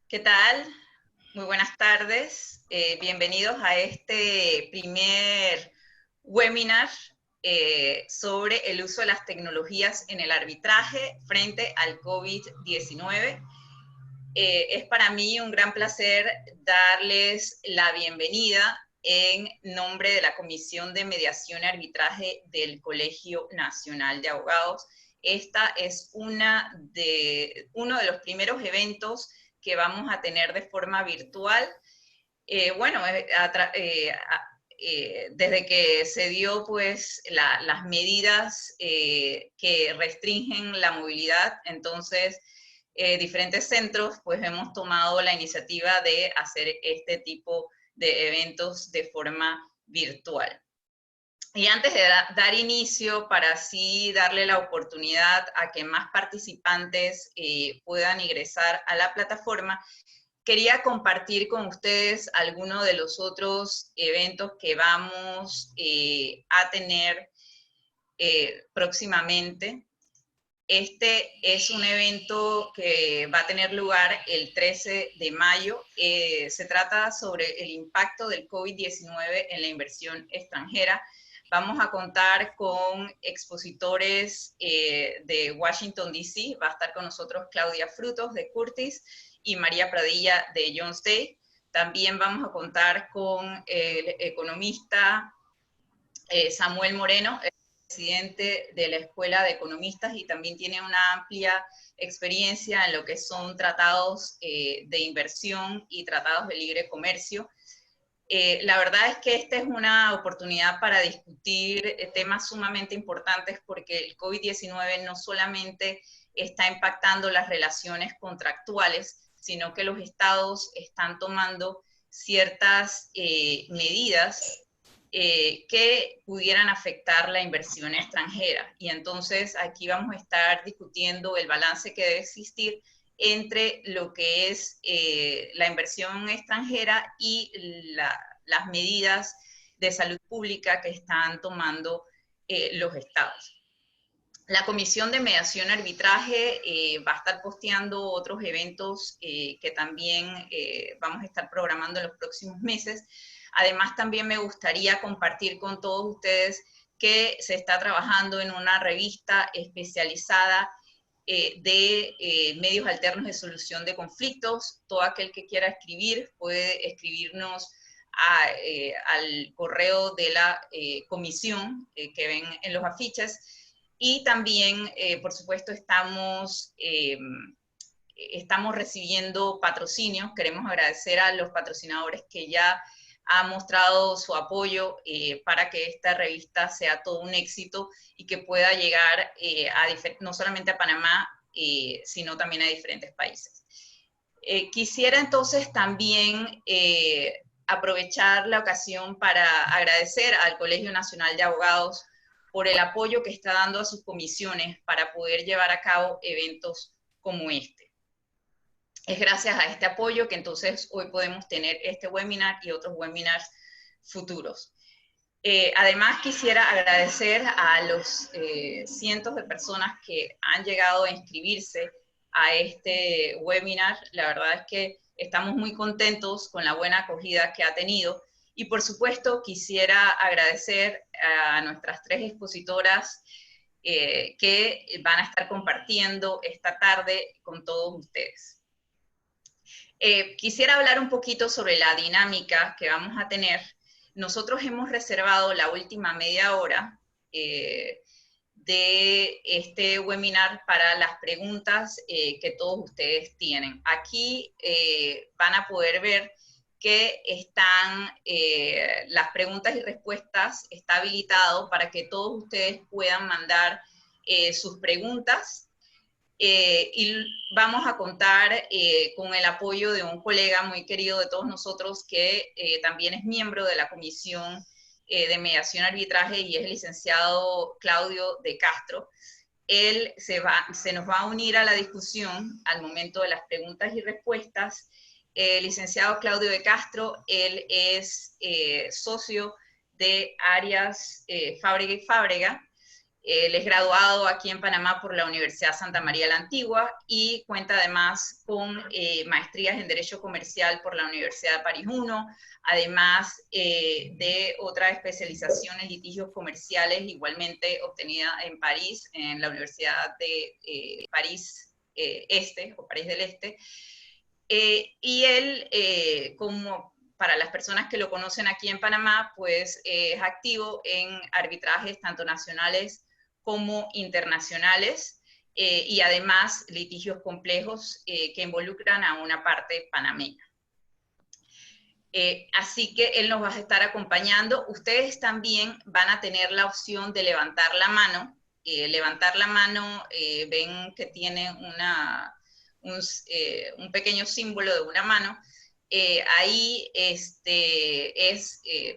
¿Qué tal? Muy buenas tardes. Bienvenidos a este primer webinar sobre el uso de las tecnologías en el arbitraje frente al COVID-19. Es para mí un gran placer darles la bienvenida en nombre de la Comisión de Mediación y Arbitraje del Colegio Nacional de Abogados. Esta es uno de los primeros eventos que vamos a tener de forma virtual. Desde que se dio pues las medidas que restringen la movilidad, entonces diferentes centros pues hemos tomado la iniciativa de hacer este tipo de eventos de forma virtual. Y antes de dar inicio, para así darle la oportunidad a que más participantes puedan ingresar a la plataforma, quería compartir con ustedes algunos de los otros eventos que vamos a tener próximamente. Este es un evento que va a tener lugar el 13 de mayo. Se trata sobre el impacto del COVID-19 en la inversión extranjera. Vamos a contar con expositores de Washington, D.C. Va a estar con nosotros Claudia Frutos de Curtis y María Pradilla de Jones Day. También vamos a contar con el economista Samuel Moreno, presidente de la Escuela de Economistas, y también tiene una amplia experiencia en lo que son tratados de inversión y tratados de libre comercio. La verdad es que esta es una oportunidad para discutir temas sumamente importantes, porque el COVID-19 no solamente está impactando las relaciones contractuales, sino que los estados están tomando ciertas medidas que pudieran afectar la inversión extranjera. Y entonces aquí vamos a estar discutiendo el balance que debe existir entre lo que es la inversión extranjera y las medidas de salud pública que están tomando los estados. La Comisión de Mediación y Arbitraje va a estar posteando otros eventos que también vamos a estar programando en los próximos meses. Además, también me gustaría compartir con todos ustedes que se está trabajando en una revista especializada de medios alternos de solución de conflictos. Todo aquel que quiera escribir puede escribirnos al correo de la comisión que ven en los afiches. Y también, por supuesto, estamos recibiendo patrocinios. Queremos agradecer a los patrocinadores que ya han mostrado su apoyo para que esta revista sea todo un éxito y que pueda llegar no solamente a Panamá, sino también a diferentes países. Quisiera entonces también aprovechar la ocasión para agradecer al Colegio Nacional de Abogados por el apoyo que está dando a sus comisiones para poder llevar a cabo eventos como este. Es gracias a este apoyo que entonces hoy podemos tener este webinar y otros webinars futuros. Además, quisiera agradecer a los cientos de personas que han llegado a inscribirse a este webinar. La verdad es que estamos muy contentos con la buena acogida que ha tenido. Y por supuesto, quisiera agradecer a nuestras tres expositoras que van a estar compartiendo esta tarde con todos ustedes. Quisiera hablar un poquito sobre la dinámica que vamos a tener. Nosotros hemos reservado la última media hora de este webinar para las preguntas que todos ustedes tienen. Aquí van a poder ver que están las preguntas y respuestas, está habilitado para que todos ustedes puedan mandar sus preguntas. Y vamos a contar con el apoyo de un colega muy querido de todos nosotros que también es miembro de la Comisión de Mediación y Arbitraje y es el licenciado Claudio de Castro. Él se nos va a unir a la discusión al momento de las preguntas y respuestas. Licenciado Claudio de Castro, él es socio de Arias Fábrega y Fábrega. Él es graduado aquí en Panamá por la Universidad Santa María la Antigua y cuenta además con maestrías en Derecho Comercial por la Universidad de París I, además de otra especialización en litigios comerciales, igualmente obtenida en París, en la Universidad de París Este, o París del Este. Y él, como para las personas que lo conocen aquí en Panamá, pues es activo en arbitrajes tanto nacionales como internacionales, y además litigios complejos que involucran a una parte panameña. Así que él nos va a estar acompañando. Ustedes también van a tener la opción de levantar la mano. Levantar la mano, ven que tiene un pequeño símbolo de una mano. Ahí es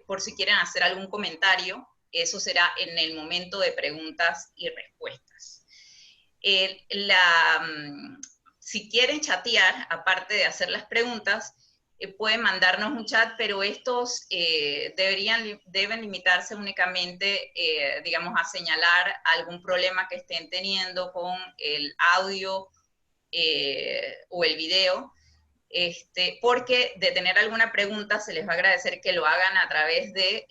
por si quieren hacer algún comentario. Eso será en el momento de preguntas y respuestas. Si quieren chatear, aparte de hacer las preguntas, pueden mandarnos un chat, pero estos deben limitarse únicamente, digamos, a señalar algún problema que estén teniendo con el audio o el video, porque de tener alguna pregunta se les va a agradecer que lo hagan a través de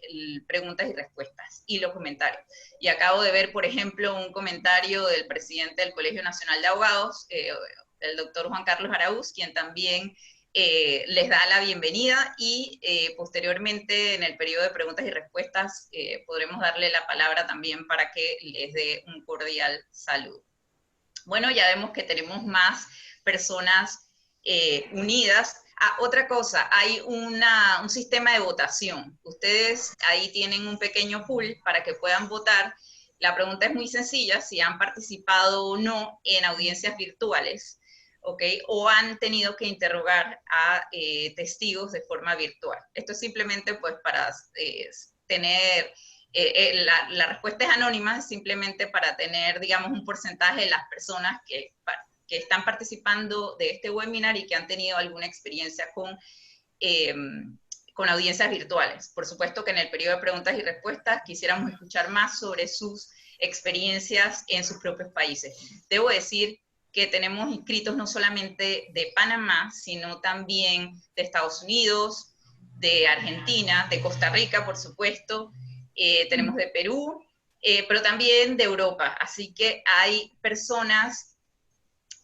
preguntas y respuestas y los comentarios. Y acabo de ver, por ejemplo, un comentario del presidente del Colegio Nacional de Abogados, el doctor Juan Carlos Araúz, quien también les da la bienvenida, y posteriormente en el periodo de preguntas y respuestas podremos darle la palabra también para que les dé un cordial saludo. Bueno, ya vemos que tenemos más personas unidas. Otra cosa, hay un sistema de votación. Ustedes ahí tienen un pequeño pool para que puedan votar. La pregunta es muy sencilla: si han participado o no en audiencias virtuales, ¿okay? O han tenido que interrogar a testigos de forma virtual. Esto es simplemente pues para tener... la respuesta es anónima, simplemente para tener, digamos, un porcentaje de las personas que están participando de este webinar y que han tenido alguna experiencia con audiencias virtuales. Por supuesto que en el periodo de preguntas y respuestas quisiéramos escuchar más sobre sus experiencias en sus propios países. Debo decir que tenemos inscritos no solamente de Panamá, sino también de Estados Unidos, de Argentina, de Costa Rica, por supuesto, tenemos de Perú, pero también de Europa. Así que hay personas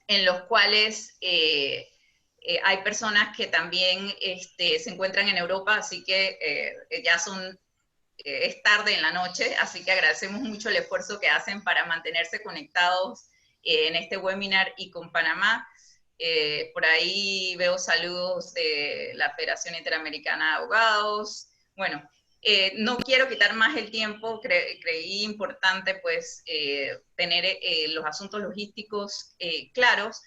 en los cuales hay personas que también se encuentran en Europa, así que ya es tarde en la noche, así que agradecemos mucho el esfuerzo que hacen para mantenerse conectados en este webinar y con Panamá. Por ahí veo saludos de la Federación Interamericana de Abogados. Bueno, no quiero quitar más el tiempo, creí importante pues tener los asuntos logísticos claros,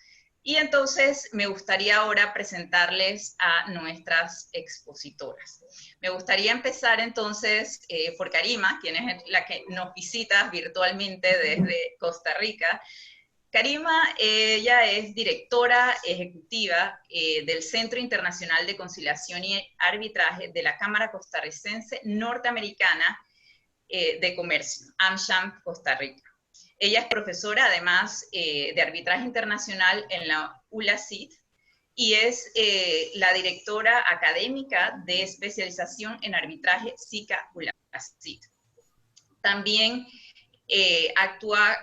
y entonces me gustaría ahora presentarles a nuestras expositoras. Me gustaría empezar entonces por Karima, quien es la que nos visita virtualmente desde Costa Rica. Karima, ella es directora ejecutiva del Centro Internacional de Conciliación y Arbitraje de la Cámara Costarricense Norteamericana de Comercio, AmCham, Costa Rica. Ella es profesora, además, de arbitraje internacional en la ULACID, y es la directora académica de especialización en arbitraje SICA-ULACID. También actúa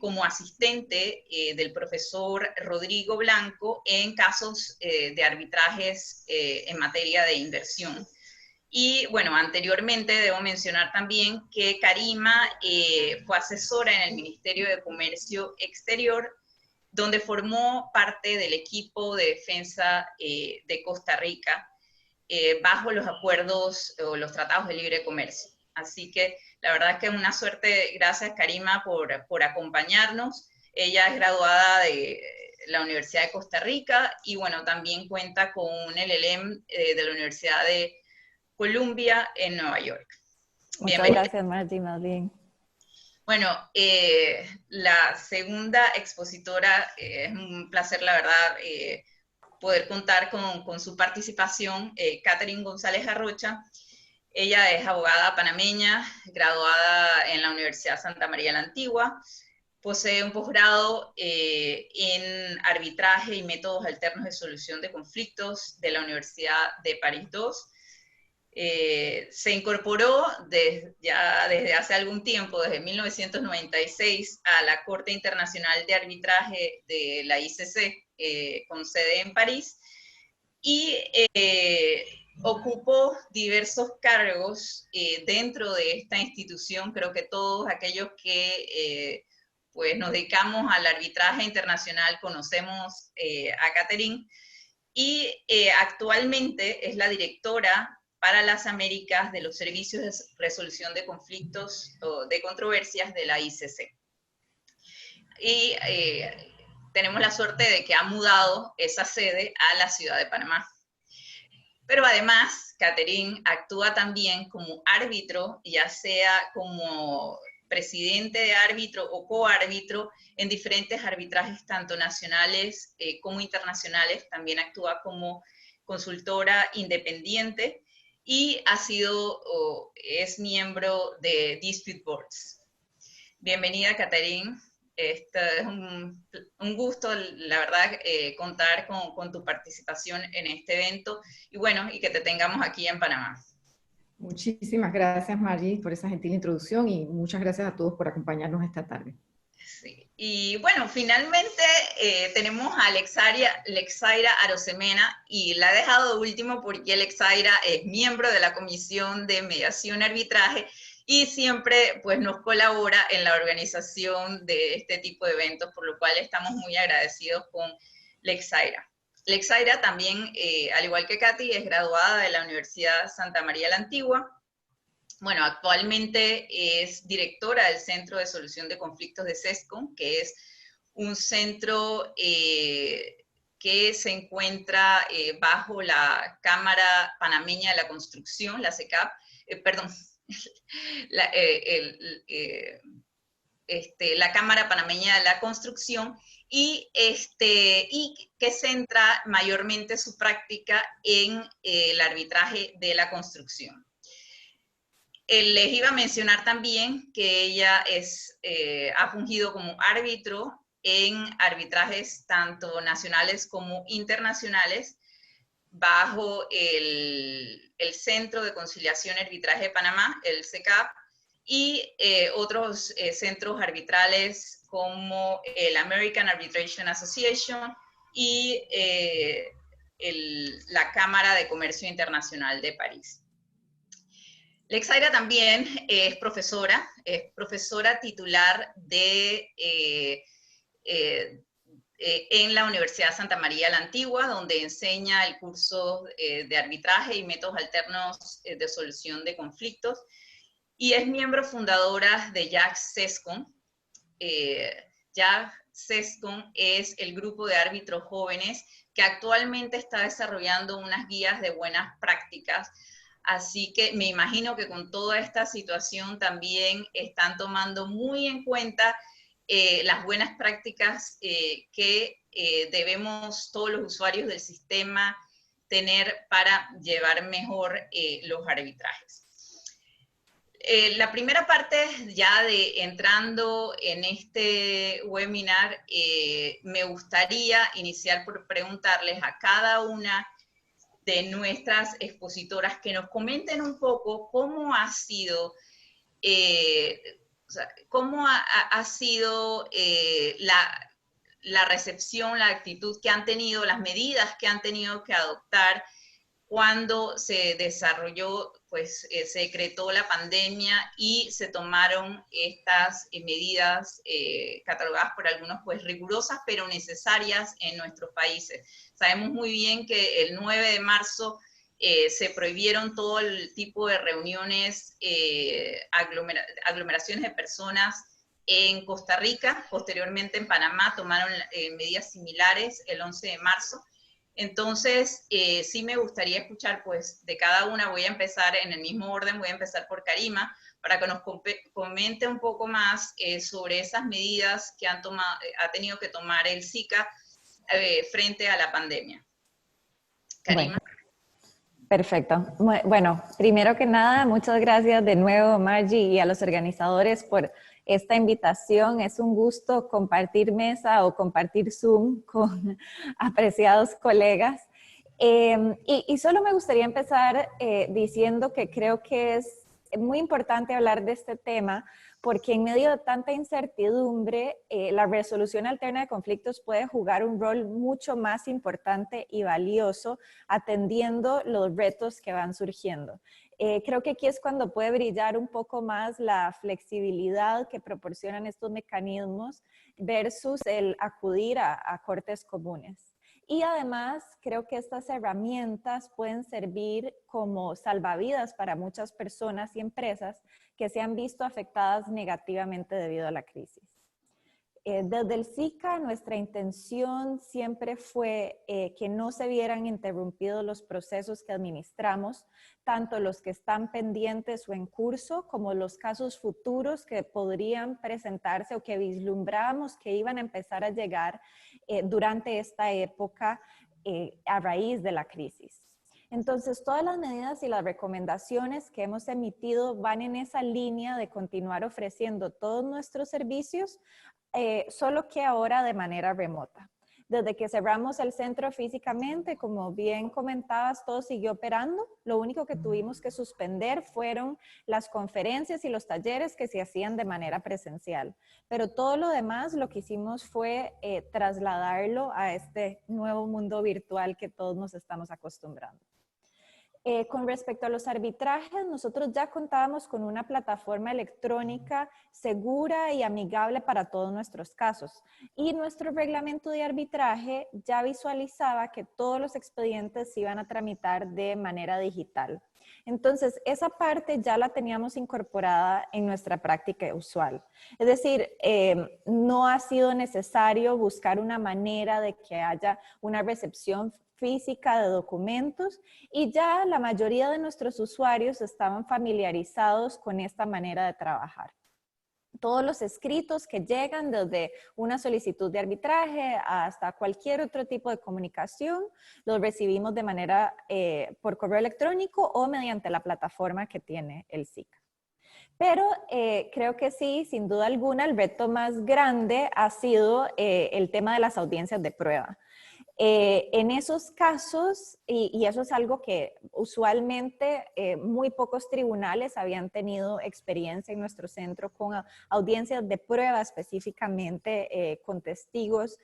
como asistente del profesor Rodrigo Blanco en casos de arbitrajes en materia de inversión. Y bueno, anteriormente debo mencionar también que Karima fue asesora en el Ministerio de Comercio Exterior, donde formó parte del equipo de defensa de Costa Rica bajo los acuerdos o los tratados de libre comercio. Así que la verdad es que es una suerte. Gracias, Karima, por acompañarnos. Ella es graduada de la Universidad de Costa Rica y bueno, también cuenta con un LLM de la Universidad de Columbia en Nueva York. Muchas gracias, Margie, más bien. Bueno, la segunda expositora, es un placer, la verdad, poder contar con su participación, Catherine González Arrocha. Ella es abogada panameña, graduada en la Universidad Santa María la Antigua. Posee un posgrado en arbitraje y métodos alternos de solución de conflictos de la Universidad de París II. Se incorporó ya desde hace algún tiempo, desde 1996, a la Corte Internacional de Arbitraje de la ICC, con sede en París, y ocupó diversos cargos dentro de esta institución. Creo que todos aquellos que pues nos dedicamos al arbitraje internacional conocemos a Catherine, y actualmente es la directora para las Américas de los Servicios de Resolución de Conflictos o de Controversias de la ICC. Y tenemos la suerte de que ha mudado esa sede a la ciudad de Panamá. Pero además, Catherine actúa también como árbitro, ya sea como presidente de árbitro o coárbitro en diferentes arbitrajes, tanto nacionales como internacionales. También actúa como consultora independiente y es miembro de Dispute Boards. Bienvenida, Catherine. Es un gusto, la verdad, contar con tu participación en este evento y bueno, y que te tengamos aquí en Panamá. Muchísimas gracias, Margie, por esa gentil introducción y muchas gracias a todos por acompañarnos esta tarde. Sí. Y bueno, finalmente tenemos a Lexaira Arosemena, y la he dejado de último porque Lexaira es miembro de la Comisión de Mediación y Arbitraje y siempre pues nos colabora en la organización de este tipo de eventos, por lo cual estamos muy agradecidos con Lexaira. Lexaira también, al igual que Katy, es graduada de la Universidad Santa María la Antigua. Bueno, actualmente es directora del Centro de Solución de Conflictos de CESCOM, que es un centro que se encuentra bajo la Cámara Panameña de la Construcción, la CECAP, la Cámara Panameña de la Construcción, y que centra mayormente su práctica en el arbitraje de la construcción. Les iba a mencionar también que ella ha fungido como árbitro en arbitrajes tanto nacionales como internacionales bajo el Centro de Conciliación y Arbitraje de Panamá, el CECAP, y otros centros arbitrales como el American Arbitration Association y la Cámara de Comercio Internacional de París. Lexaira también es profesora titular en la Universidad Santa María la Antigua, donde enseña el curso de arbitraje y métodos alternos de solución de conflictos, y es miembro fundadora de JAG CESCOM. JAG CESCOM es el grupo de árbitros jóvenes que actualmente está desarrollando unas guías de buenas prácticas. Así que me imagino que con toda esta situación también están tomando muy en cuenta las buenas prácticas que debemos todos los usuarios del sistema tener para llevar mejor los arbitrajes. La primera parte, ya entrando en este webinar, me gustaría iniciar por preguntarles a cada una de nuestras expositoras que nos comenten un poco cómo ha sido, la recepción, la actitud que han tenido, las medidas que han tenido que adoptar cuando se desarrolló, pues se decretó la pandemia y se tomaron estas medidas catalogadas por algunos pues rigurosas pero necesarias en nuestros países. Sabemos muy bien que el 9 de marzo se prohibieron todo el tipo de reuniones, aglomeraciones de personas en Costa Rica. Posteriormente en Panamá tomaron medidas similares el 11 de marzo. Entonces, sí me gustaría escuchar pues de cada una. Voy a empezar en el mismo orden, voy a empezar por Karima, para que nos comente un poco más sobre esas medidas que ha tenido que tomar el SICA frente a la pandemia. Karima. Perfecto. Bueno, primero que nada, muchas gracias de nuevo, Margie, y a los organizadores por esta invitación. Es un gusto compartir mesa o compartir Zoom con apreciados colegas. Y solo me gustaría empezar diciendo que creo que es muy importante hablar de este tema porque en medio de tanta incertidumbre, la resolución alterna de conflictos puede jugar un rol mucho más importante y valioso atendiendo los retos que van surgiendo. Creo que aquí es cuando puede brillar un poco más la flexibilidad que proporcionan estos mecanismos versus el acudir a cortes comunes. Y además, creo que estas herramientas pueden servir como salvavidas para muchas personas y empresas que se han visto afectadas negativamente debido a la crisis. Desde el SICA, nuestra intención siempre fue que no se vieran interrumpidos los procesos que administramos, tanto los que están pendientes o en curso, como los casos futuros que podrían presentarse o que vislumbrábamos que iban a empezar a llegar durante esta época a raíz de la crisis. Entonces, todas las medidas y las recomendaciones que hemos emitido van en esa línea de continuar ofreciendo todos nuestros servicios, solo que ahora de manera remota. Desde que cerramos el centro físicamente, como bien comentabas, todo siguió operando. Lo único que tuvimos que suspender fueron las conferencias y los talleres que se hacían de manera presencial. Pero todo lo demás lo que hicimos fue trasladarlo a este nuevo mundo virtual que todos nos estamos acostumbrando. Con respecto a los arbitrajes, nosotros ya contábamos con una plataforma electrónica segura y amigable para todos nuestros casos. Y nuestro reglamento de arbitraje ya visualizaba que todos los expedientes se iban a tramitar de manera digital. Entonces, esa parte ya la teníamos incorporada en nuestra práctica usual. Es decir, no ha sido necesario buscar una manera de que haya una recepción física de documentos y ya la mayoría de nuestros usuarios estaban familiarizados con esta manera de trabajar. Todos los escritos que llegan desde una solicitud de arbitraje hasta cualquier otro tipo de comunicación los recibimos de manera por correo electrónico o mediante la plataforma que tiene el SICA. Pero creo que sí, sin duda alguna, el reto más grande ha sido el tema de las audiencias de prueba. En esos casos, y eso es algo que usualmente muy pocos tribunales habían tenido experiencia en nuestro centro con audiencias de prueba específicamente con testigos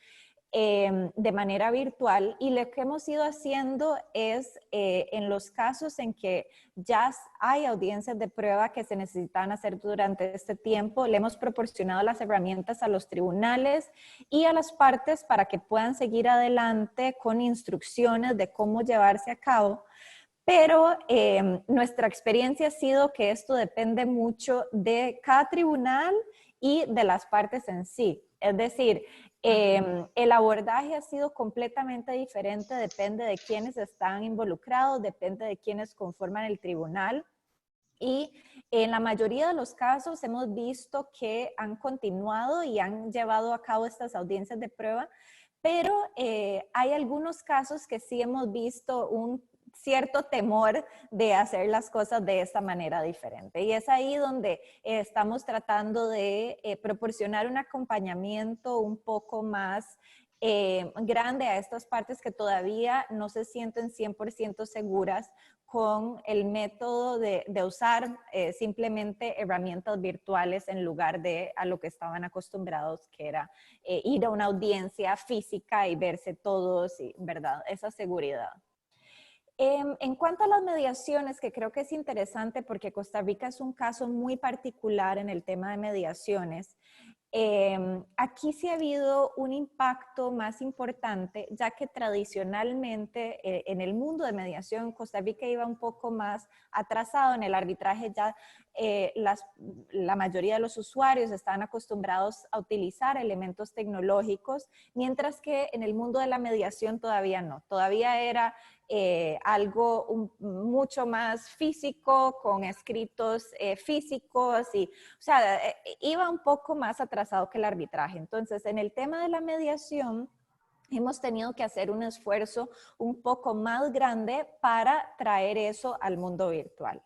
de manera virtual, y lo que hemos ido haciendo es en los casos en que ya hay audiencias de prueba que se necesitan hacer durante este tiempo, le hemos proporcionado las herramientas a los tribunales y a las partes para que puedan seguir adelante con instrucciones de cómo llevarse a cabo. Pero nuestra experiencia ha sido que esto depende mucho de cada tribunal y de las partes en sí. Es decir, el abordaje ha sido completamente diferente, depende de quiénes están involucrados, depende de quiénes conforman el tribunal. Y en la mayoría de los casos hemos visto que han continuado y han llevado a cabo estas audiencias de prueba, pero hay algunos casos que sí hemos visto un cierto temor de hacer las cosas de esta manera diferente. Y es ahí donde estamos tratando de proporcionar un acompañamiento un poco más grande a estas partes que todavía no se sienten 100% seguras con el método de usar simplemente herramientas virtuales en lugar de a lo que estaban acostumbrados, que era ir a una audiencia física y verse todos, y, ¿verdad? Esa seguridad. En cuanto a las mediaciones, que creo que es interesante porque Costa Rica es un caso muy particular en el tema de mediaciones, aquí sí ha habido un impacto más importante, ya que tradicionalmente en el mundo de mediación Costa Rica iba un poco más atrasado. En el arbitraje ya la mayoría de los usuarios estaban acostumbrados a utilizar elementos tecnológicos, mientras que en el mundo de la mediación todavía no. Todavía era algo mucho más físico, con escritos físicos, y, o sea, iba un poco más atrasado que el arbitraje. Entonces, en el tema de la mediación, hemos tenido que hacer un esfuerzo un poco más grande para traer eso al mundo virtual.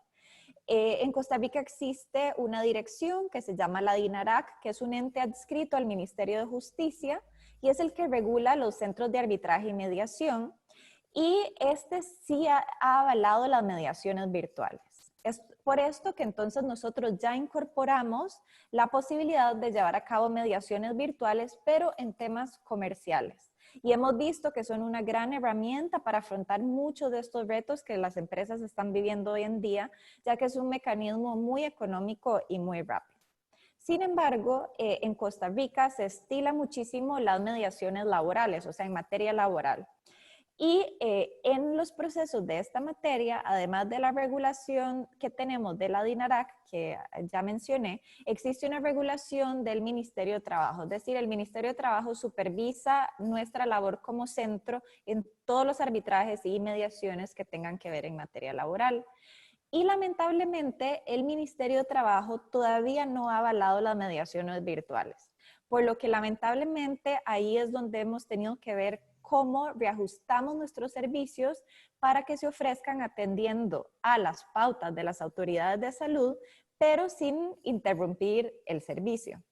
En Costa Rica existe una dirección que se llama la DINARAC, que es un ente adscrito al Ministerio de Justicia y es el que regula los centros de arbitraje y mediación. Y este sí ha avalado las mediaciones virtuales. Es por esto que entonces nosotros ya incorporamos la posibilidad de llevar a cabo mediaciones virtuales, pero en temas comerciales. Y hemos visto que son una gran herramienta para afrontar muchos de estos retos que las empresas están viviendo hoy en día, ya que es un mecanismo muy económico y muy rápido. Sin embargo, en Costa Rica se estila muchísimo las mediaciones laborales, o sea, en materia laboral. Y en los procesos de esta materia, además de la regulación que tenemos de la DINARAC, que ya mencioné, existe una regulación del Ministerio de Trabajo. Es decir, el Ministerio de Trabajo supervisa nuestra labor como centro en todos los arbitrajes y mediaciones que tengan que ver en materia laboral. Y lamentablemente, el Ministerio de Trabajo todavía no ha avalado las mediaciones virtuales. Por lo que lamentablemente ahí es donde hemos tenido que ver cómo reajustamos nuestros servicios para que se ofrezcan atendiendo a las pautas de las autoridades de salud, pero sin interrumpir el servicio.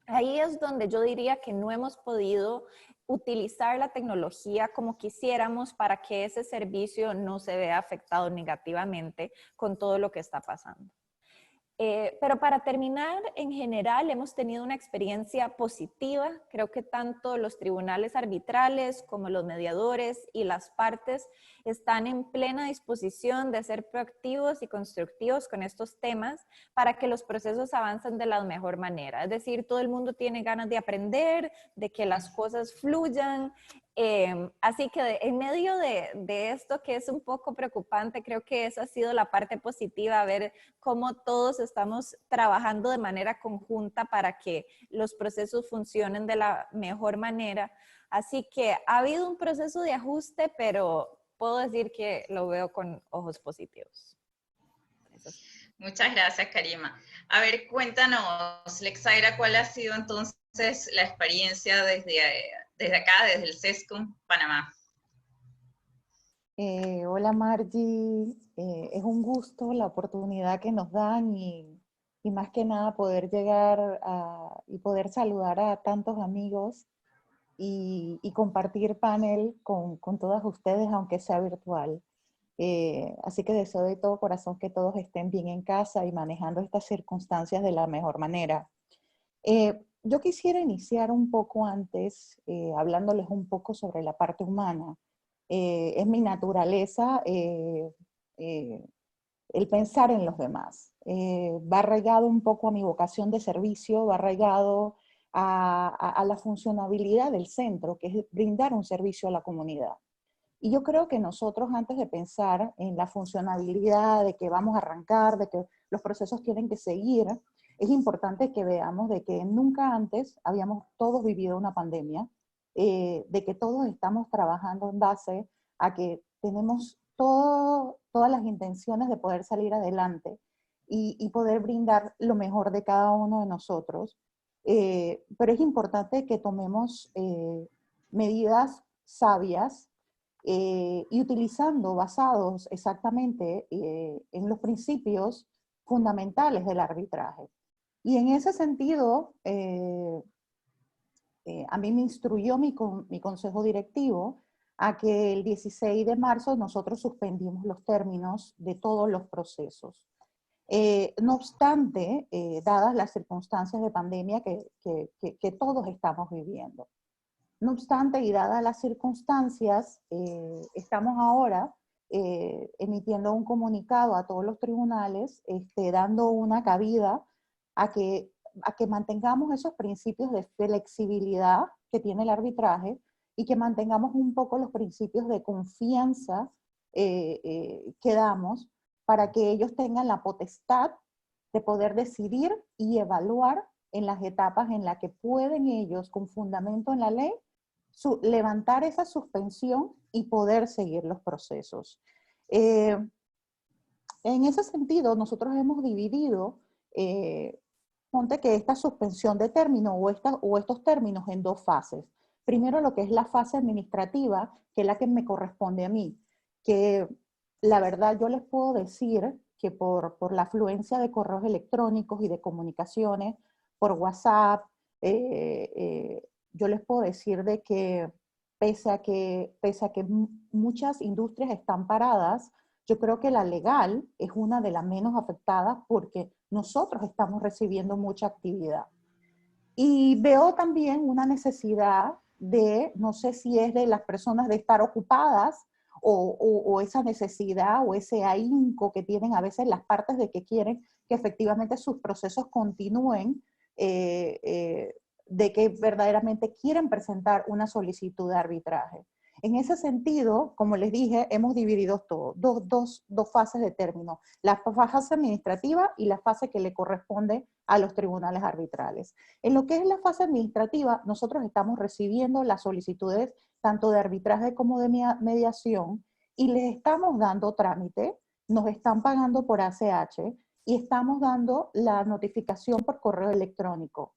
Ahí es donde yo diría que no hemos podido utilizar la tecnología como quisiéramos para que ese servicio no se vea afectado negativamente con todo lo que está pasando. Pero para terminar, en general hemos tenido una experiencia positiva. Creo que tanto los tribunales arbitrales como los mediadores y las partes están en plena disposición de ser proactivos y constructivos con estos temas para que los procesos avancen de la mejor manera. Es decir, todo el mundo tiene ganas de aprender, de que las cosas fluyan. Así que en medio de esto que es un poco preocupante, creo que esa ha sido la parte positiva, ver cómo todos estamos trabajando de manera conjunta para que los procesos funcionen de la mejor manera. Así que ha habido un proceso de ajuste, pero puedo decir que lo veo con ojos positivos. Muchas gracias, Karima. A ver, cuéntanos, Lexaira, ¿cuál ha sido entonces la experiencia desde acá, desde el CESCOM Panamá? Hola Margie, es un gusto la oportunidad que nos dan y más que nada poder llegar y poder saludar a tantos amigos y compartir panel con todas ustedes, aunque sea virtual. Así que deseo de todo corazón que todos estén bien en casa y manejando estas circunstancias de la mejor manera. Yo quisiera iniciar un poco antes, hablándoles un poco sobre la parte humana. Es mi naturaleza el pensar en los demás. Va arraigado un poco a mi vocación de servicio, va arraigado a la funcionabilidad del centro, que es brindar un servicio a la comunidad. Y yo creo que nosotros, antes de pensar en la funcionabilidad, de que vamos a arrancar, de que los procesos tienen que seguir, es importante que veamos de que nunca antes habíamos todos vivido una pandemia, de que todos estamos trabajando en base a que tenemos todas las intenciones de poder salir adelante y poder brindar lo mejor de cada uno de nosotros. Pero es importante que tomemos medidas sabias y utilizando, basados exactamente en los principios fundamentales del arbitraje. Y en ese sentido, a mí me instruyó mi consejo directivo a que el 16 de marzo nosotros suspendimos los términos de todos los procesos. No obstante, dadas las circunstancias de pandemia que todos estamos viviendo. No obstante, y dadas las circunstancias, estamos ahora emitiendo un comunicado a todos los tribunales, dando una cabida a que mantengamos esos principios de flexibilidad que tiene el arbitraje y que mantengamos un poco los principios de confianza que damos para que ellos tengan la potestad de poder decidir y evaluar en las etapas en las que pueden ellos, con fundamento en la ley, levantar esa suspensión y poder seguir los procesos. En ese sentido, nosotros hemos dividido, ponte que esta suspensión de término o estos términos en dos fases. Primero lo que es la fase administrativa, que es la que me corresponde a mí, que la verdad yo les puedo decir que por la afluencia de correos electrónicos y de comunicaciones, por WhatsApp, yo les puedo decir de que pese a que muchas industrias están paradas, yo creo que la legal es una de las menos afectadas porque nosotros estamos recibiendo mucha actividad. Y veo también una necesidad de, no sé si es de las personas de estar ocupadas o esa necesidad o ese ahínco que tienen a veces las partes de que quieren que efectivamente sus procesos continúen, eh, eh, de que verdaderamente quieren presentar una solicitud de arbitraje. En ese sentido, como les dije, hemos dividido todo, dos fases de término, la fase administrativa y la fase que le corresponde a los tribunales arbitrales. En lo que es la fase administrativa, nosotros estamos recibiendo las solicitudes tanto de arbitraje como de mediación y les estamos dando trámite, nos están pagando por ACH y estamos dando la notificación por correo electrónico.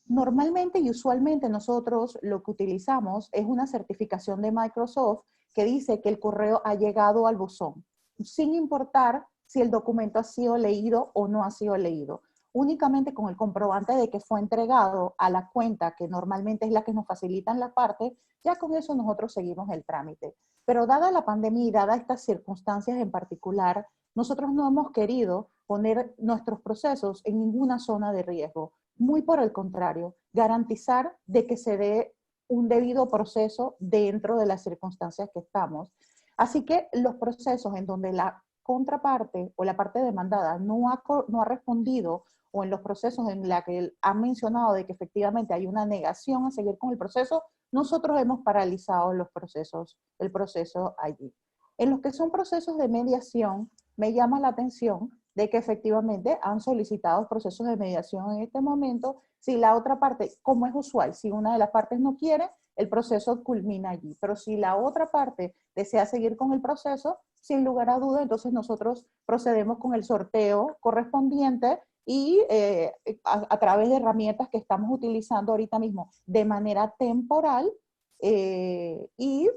Normalmente y usualmente nosotros lo que utilizamos es una certificación de Microsoft que dice que el correo ha llegado al buzón, sin importar si el documento ha sido leído o no ha sido leído. Únicamente con el comprobante de que fue entregado a la cuenta, que normalmente es la que nos facilitan la parte, ya con eso nosotros seguimos el trámite. Pero dada la pandemia y dada estas circunstancias en particular, nosotros no hemos querido poner nuestros procesos en ninguna zona de riesgo. Muy por el contrario, garantizar de que se dé un debido proceso dentro de las circunstancias que estamos. Así que los procesos en donde la contraparte o la parte demandada no ha respondido o en los procesos en la que han mencionado de que efectivamente hay una negación a seguir con el proceso, nosotros hemos paralizado el proceso allí. En los que son procesos de mediación, me llama la atención de que efectivamente han solicitado procesos de mediación en este momento. Si la otra parte, como es usual, si una de las partes no quiere, el proceso culmina allí. Pero si la otra parte desea seguir con el proceso, sin lugar a duda, entonces nosotros procedemos con el sorteo correspondiente y a través de herramientas que estamos utilizando ahorita mismo de manera temporal y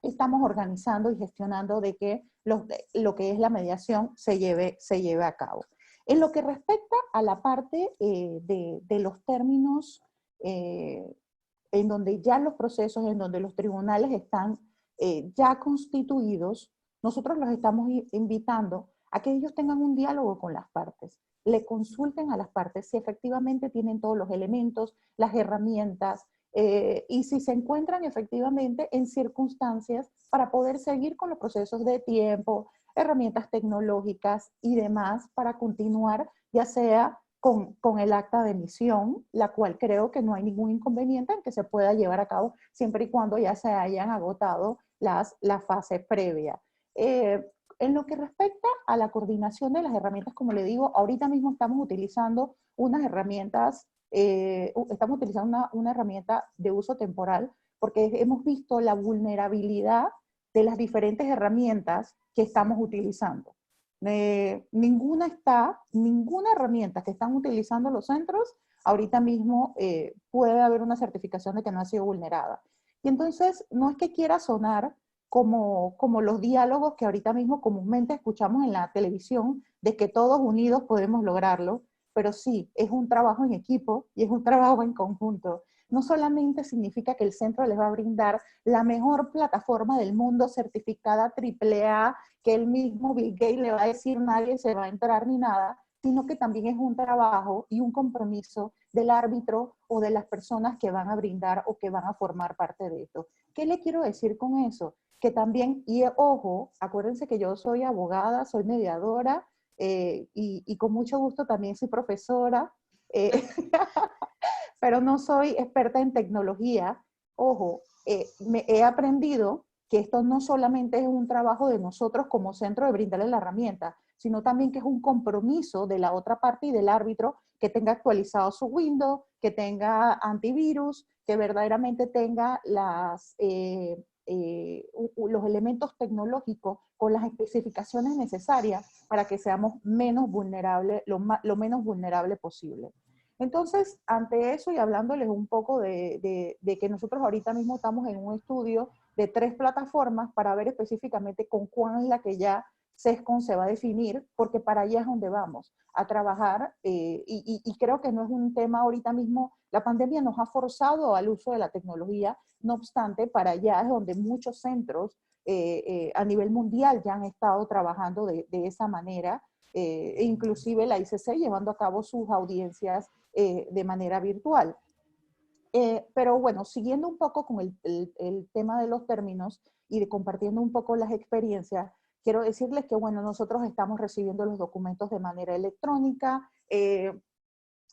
estamos organizando y gestionando de que lo que es la mediación se lleve a cabo. En lo que respecta a la parte de los términos en donde ya los procesos, en donde los tribunales están ya constituidos, nosotros los estamos invitando a que ellos tengan un diálogo con las partes, le consulten a las partes si efectivamente tienen todos los elementos, las herramientas, y si se encuentran efectivamente en circunstancias para poder seguir con los procesos de tiempo, herramientas tecnológicas y demás para continuar, ya sea con el acta de emisión, la cual creo que no hay ningún inconveniente en que se pueda llevar a cabo siempre y cuando ya se hayan agotado la fase previa. En lo que respecta a la coordinación de las herramientas, como le digo, ahorita mismo estamos utilizando unas herramientas, estamos utilizando una herramienta de uso temporal porque hemos visto la vulnerabilidad de las diferentes herramientas que estamos utilizando. Ninguna herramienta que están utilizando los centros, ahorita mismo puede haber una certificación de que no ha sido vulnerada. Y entonces, no es que quiera sonar como los diálogos que ahorita mismo comúnmente escuchamos en la televisión, de que todos unidos podemos lograrlo, pero sí, es un trabajo en equipo y es un trabajo en conjunto. No solamente significa que el centro les va a brindar la mejor plataforma del mundo certificada AAA, que el mismo Bill Gates le va a decir nadie se va a enterar ni nada, sino que también es un trabajo y un compromiso del árbitro o de las personas que van a brindar o que van a formar parte de esto. ¿Qué le quiero decir con eso? Que también, y ojo, acuérdense que yo soy abogada, soy mediadora y con mucho gusto también soy profesora, pero no soy experta en tecnología. Ojo, he aprendido que esto no solamente es un trabajo de nosotros como centro de brindarle la herramienta, sino también que es un compromiso de la otra parte y del árbitro que tenga actualizado su Windows, que tenga antivirus, que verdaderamente tenga los elementos tecnológicos con las especificaciones necesarias para que seamos menos vulnerables, lo menos vulnerable posible. Entonces, ante eso y hablándoles un poco de que nosotros ahorita mismo estamos en un estudio de 3 plataformas para ver específicamente con cuál es la que ya SESCON se va a definir, porque para allá es donde vamos a trabajar, y creo que no es un tema ahorita mismo, la pandemia nos ha forzado al uso de la tecnología, no obstante, para allá es donde muchos centros a nivel mundial ya han estado trabajando de esa manera, inclusive la ICC llevando a cabo sus audiencias de manera virtual. Pero bueno, siguiendo un poco con el tema de los términos y de compartiendo un poco las experiencias, quiero decirles que, bueno, nosotros estamos recibiendo los documentos de manera electrónica.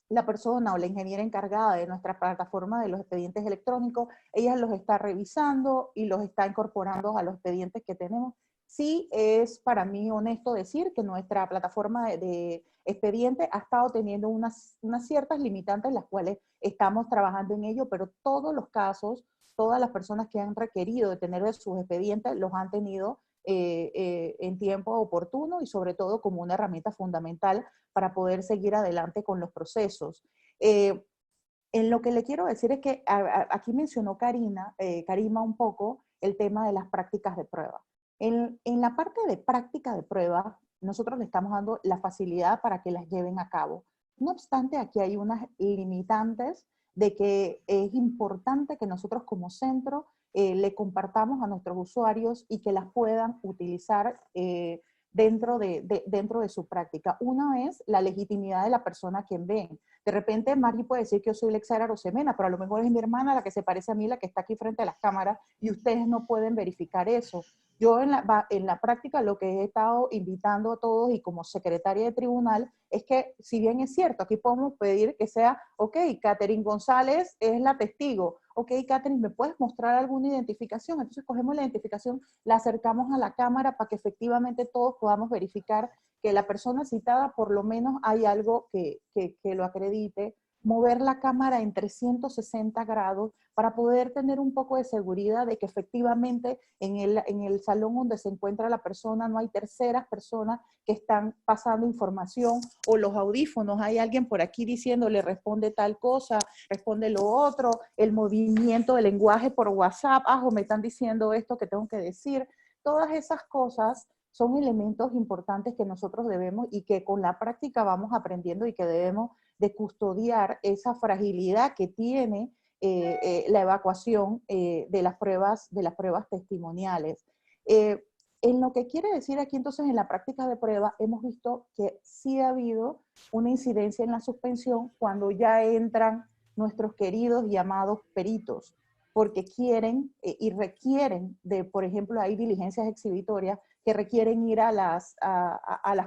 La persona o la ingeniera encargada de nuestra plataforma de los expedientes electrónicos, ella los está revisando y los está incorporando a los expedientes que tenemos. Sí, es para mí honesto decir que nuestra plataforma de expediente ha estado teniendo unas ciertas limitantes, las cuales estamos trabajando en ello, pero todos los casos, todas las personas que han requerido de tener sus expedientes, los han tenido en tiempo oportuno y sobre todo como una herramienta fundamental para poder seguir adelante con los procesos. En lo que le quiero decir es que aquí mencionó Karima un poco el tema de las prácticas de prueba. En la parte de práctica de prueba, nosotros le estamos dando la facilidad para que las lleven a cabo. No obstante, aquí hay unas limitantes de que es importante que nosotros como centro le compartamos a nuestros usuarios y que las puedan utilizar dentro de su práctica. Una es la legitimidad de la persona a quien ven. De repente, Mari puede decir que yo soy Lexera Rosemena, pero a lo mejor es mi hermana la que se parece a mí, la que está aquí frente a las cámaras, y ustedes no pueden verificar eso. Yo en la práctica lo que he estado invitando a todos y como secretaria de tribunal es que, si bien es cierto, aquí podemos pedir que sea, ok, Catherine González es la testigo, ok, Catherine, ¿me puedes mostrar alguna identificación? Entonces cogemos la identificación, la acercamos a la cámara para que efectivamente todos podamos verificar que la persona citada por lo menos hay algo que lo acredite, mover la cámara en 360 grados para poder tener un poco de seguridad de que efectivamente en el salón donde se encuentra la persona no hay terceras personas que están pasando información, o los audífonos, hay alguien por aquí diciéndole responde tal cosa, responde lo otro, el movimiento del lenguaje por WhatsApp, o me están diciendo esto que tengo que decir. Todas esas cosas son elementos importantes que nosotros debemos y que con la práctica vamos aprendiendo y que debemos de custodiar esa fragilidad que tiene la evacuación de las pruebas testimoniales. En lo que quiere decir aquí entonces en la práctica de prueba hemos visto que sí ha habido una incidencia en la suspensión cuando ya entran nuestros queridos y amados peritos, porque quieren y requieren de, por ejemplo, hay diligencias exhibitorias que requieren ir a las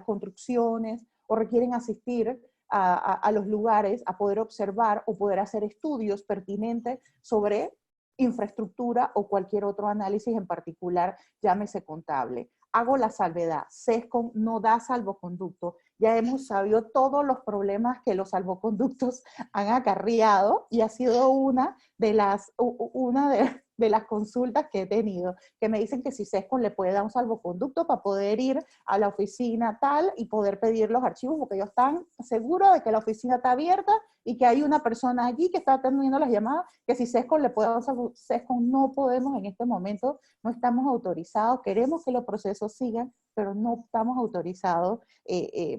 construcciones o requieren asistir a los lugares a poder observar o poder hacer estudios pertinentes sobre infraestructura o cualquier otro análisis en particular, llámese contable. Hago la salvedad, SESCON no da salvoconducto. Ya hemos sabido todos los problemas que los salvoconductos han acarreado y ha sido una de las consultas que he tenido, que me dicen que si SESCON le puede dar un salvoconducto para poder ir a la oficina tal y poder pedir los archivos, porque ellos están seguros de que la oficina está abierta y que hay una persona allí que está atendiendo las llamadas, que si SESCON le puede dar un salvoconducto. SESCON no podemos en este momento, no estamos autorizados, queremos que los procesos sigan, pero no estamos autorizados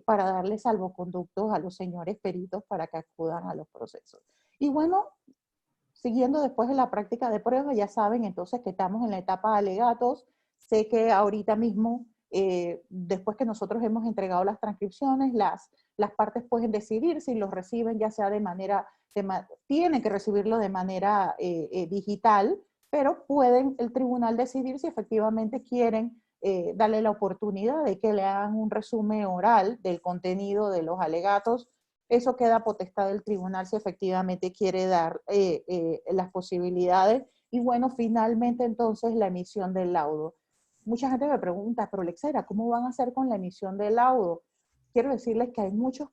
para darle salvoconductos a los señores peritos para que acudan a los procesos. Y bueno, siguiendo después de la práctica de prueba, ya saben entonces que estamos en la etapa de alegatos. Sé que ahorita mismo, después que nosotros hemos entregado las transcripciones, las partes pueden decidir si los reciben, ya sea tienen que recibirlo de manera digital, pero pueden el tribunal decidir si efectivamente quieren darle la oportunidad de que le hagan un resumen oral del contenido de los alegatos. Eso queda potestad del tribunal si efectivamente quiere dar las posibilidades. Y bueno, finalmente entonces la emisión del laudo. Mucha gente me pregunta, pero Lexera, ¿cómo van a hacer con la emisión del laudo? Quiero decirles que hay muchos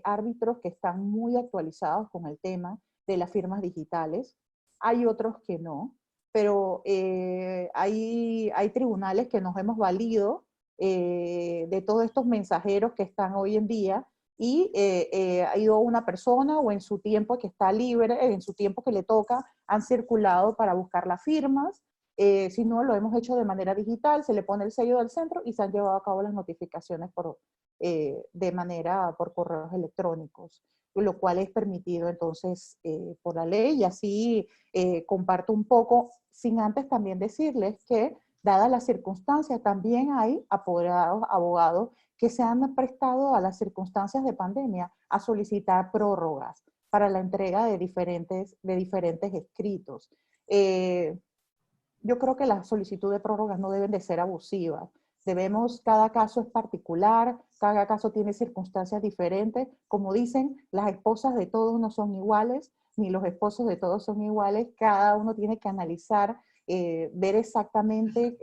árbitros que están muy actualizados con el tema de las firmas digitales. Hay otros que no, pero hay tribunales que nos hemos valido de todos estos mensajeros que están hoy en día, y ha ido una persona o en su tiempo que está libre, en su tiempo que le toca, han circulado para buscar las firmas. Si no, lo hemos hecho de manera digital, se le pone el sello del centro y se han llevado a cabo las notificaciones por correos electrónicos, lo cual es permitido entonces por la ley. Y así comparto un poco, sin antes también decirles que, dadas las circunstancias, también hay apoderados, abogados que se han prestado a las circunstancias de pandemia a solicitar prórrogas para la entrega de diferentes escritos. Yo creo que las solicitudes de prórrogas no deben de ser abusivas. Cada caso es particular, cada caso tiene circunstancias diferentes. Como dicen, las esposas de todos no son iguales, ni los esposos de todos son iguales. Cada uno tiene que analizar, ver exactamente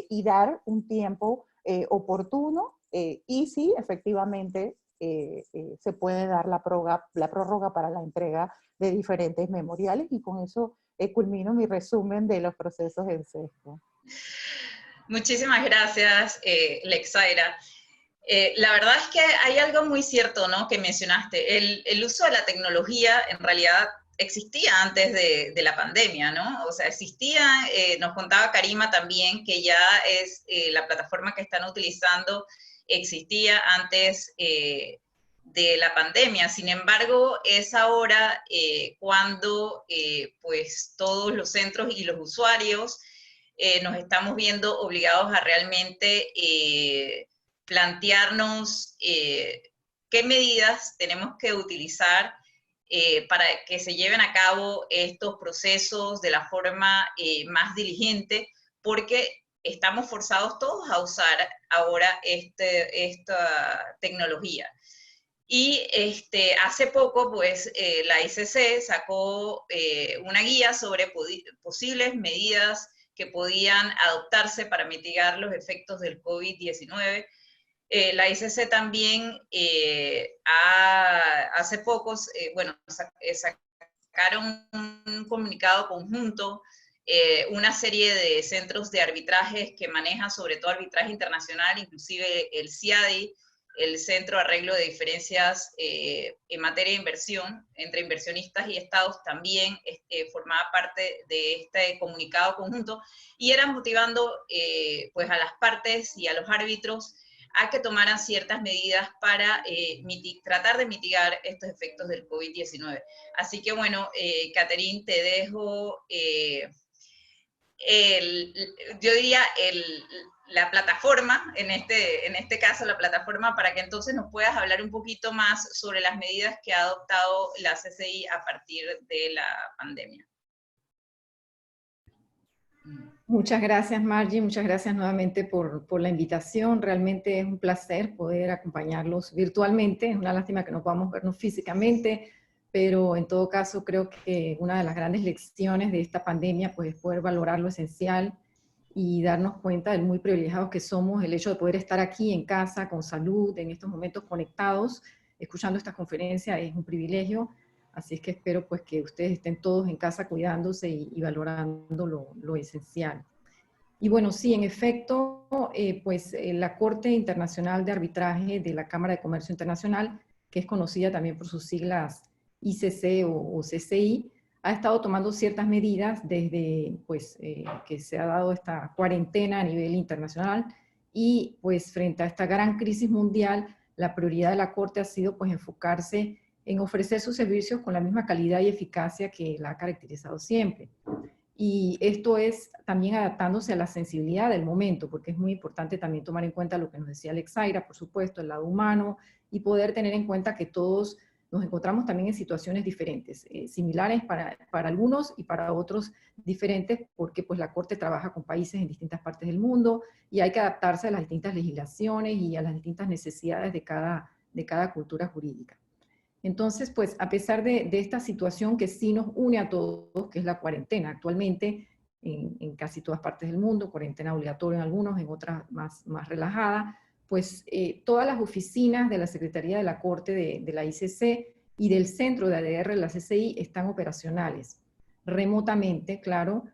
y dar un tiempo oportuno, y sí, efectivamente, se puede dar la prórroga para la entrega de diferentes memoriales, y con eso culmino mi resumen de los procesos en SESCO. Muchísimas gracias, Lexaira. La verdad es que hay algo muy cierto, ¿no?, que mencionaste. El uso de la tecnología en realidad existía antes de la pandemia, ¿no? O sea, existía, nos contaba Karima también, que ya es la plataforma que están utilizando, existía antes de la pandemia. Sin embargo, es ahora cuando pues todos los centros y los usuarios nos estamos viendo obligados a realmente plantearnos qué medidas tenemos que utilizar para que se lleven a cabo estos procesos de la forma más diligente, porque estamos forzados todos a usar ahora esta tecnología. Y hace poco, pues, la ICC sacó una guía sobre posibles medidas que podían adoptarse para mitigar los efectos del COVID-19. La ICC también hace poco, sacaron un comunicado conjunto, una serie de centros de arbitrajes que manejan sobre todo arbitraje internacional, inclusive el CIADI, el Centro de Arreglo de Diferencias en materia de inversión entre inversionistas y estados, también formaba parte de este comunicado conjunto, y eran motivando pues a las partes y a los árbitros a que tomaran ciertas medidas para tratar de mitigar estos efectos del COVID-19. Así que bueno, Catherine, te dejo, yo diría, la plataforma, en este caso la plataforma, para que entonces nos puedas hablar un poquito más sobre las medidas que ha adoptado la CCI a partir de la pandemia. Muchas gracias, Margie, muchas gracias nuevamente por la invitación. Realmente es un placer poder acompañarlos virtualmente. Es una lástima que no podamos vernos físicamente, pero en todo caso creo que una de las grandes lecciones de esta pandemia pues, es poder valorar lo esencial y darnos cuenta del muy privilegiados que somos, el hecho de poder estar aquí en casa, con salud, en estos momentos conectados, escuchando esta conferencia es un privilegio. Así es que espero pues que ustedes estén todos en casa cuidándose y valorando lo esencial. Y bueno, sí, en efecto, la Corte Internacional de Arbitraje de la Cámara de Comercio Internacional, que es conocida también por sus siglas ICC o CCI, ha estado tomando ciertas medidas desde que se ha dado esta cuarentena a nivel internacional, y pues frente a esta gran crisis mundial, la prioridad de la Corte ha sido pues enfocarse en ofrecer sus servicios con la misma calidad y eficacia que la ha caracterizado siempre. Y esto es también adaptándose a la sensibilidad del momento, porque es muy importante también tomar en cuenta lo que nos decía Lexaira, por supuesto, el lado humano, y poder tener en cuenta que todos nos encontramos también en situaciones diferentes, similares para algunos y para otros diferentes, porque pues la Corte trabaja con países en distintas partes del mundo y hay que adaptarse a las distintas legislaciones y a las distintas necesidades de cada cultura jurídica. Entonces, pues a pesar de esta situación que sí nos une a todos, que es la cuarentena actualmente en casi todas partes del mundo, cuarentena obligatoria en algunos, en otras más relajada, pues todas las oficinas de la Secretaría de la Corte de la ICC y del Centro de ADR de la CCI están operacionales remotamente, claro.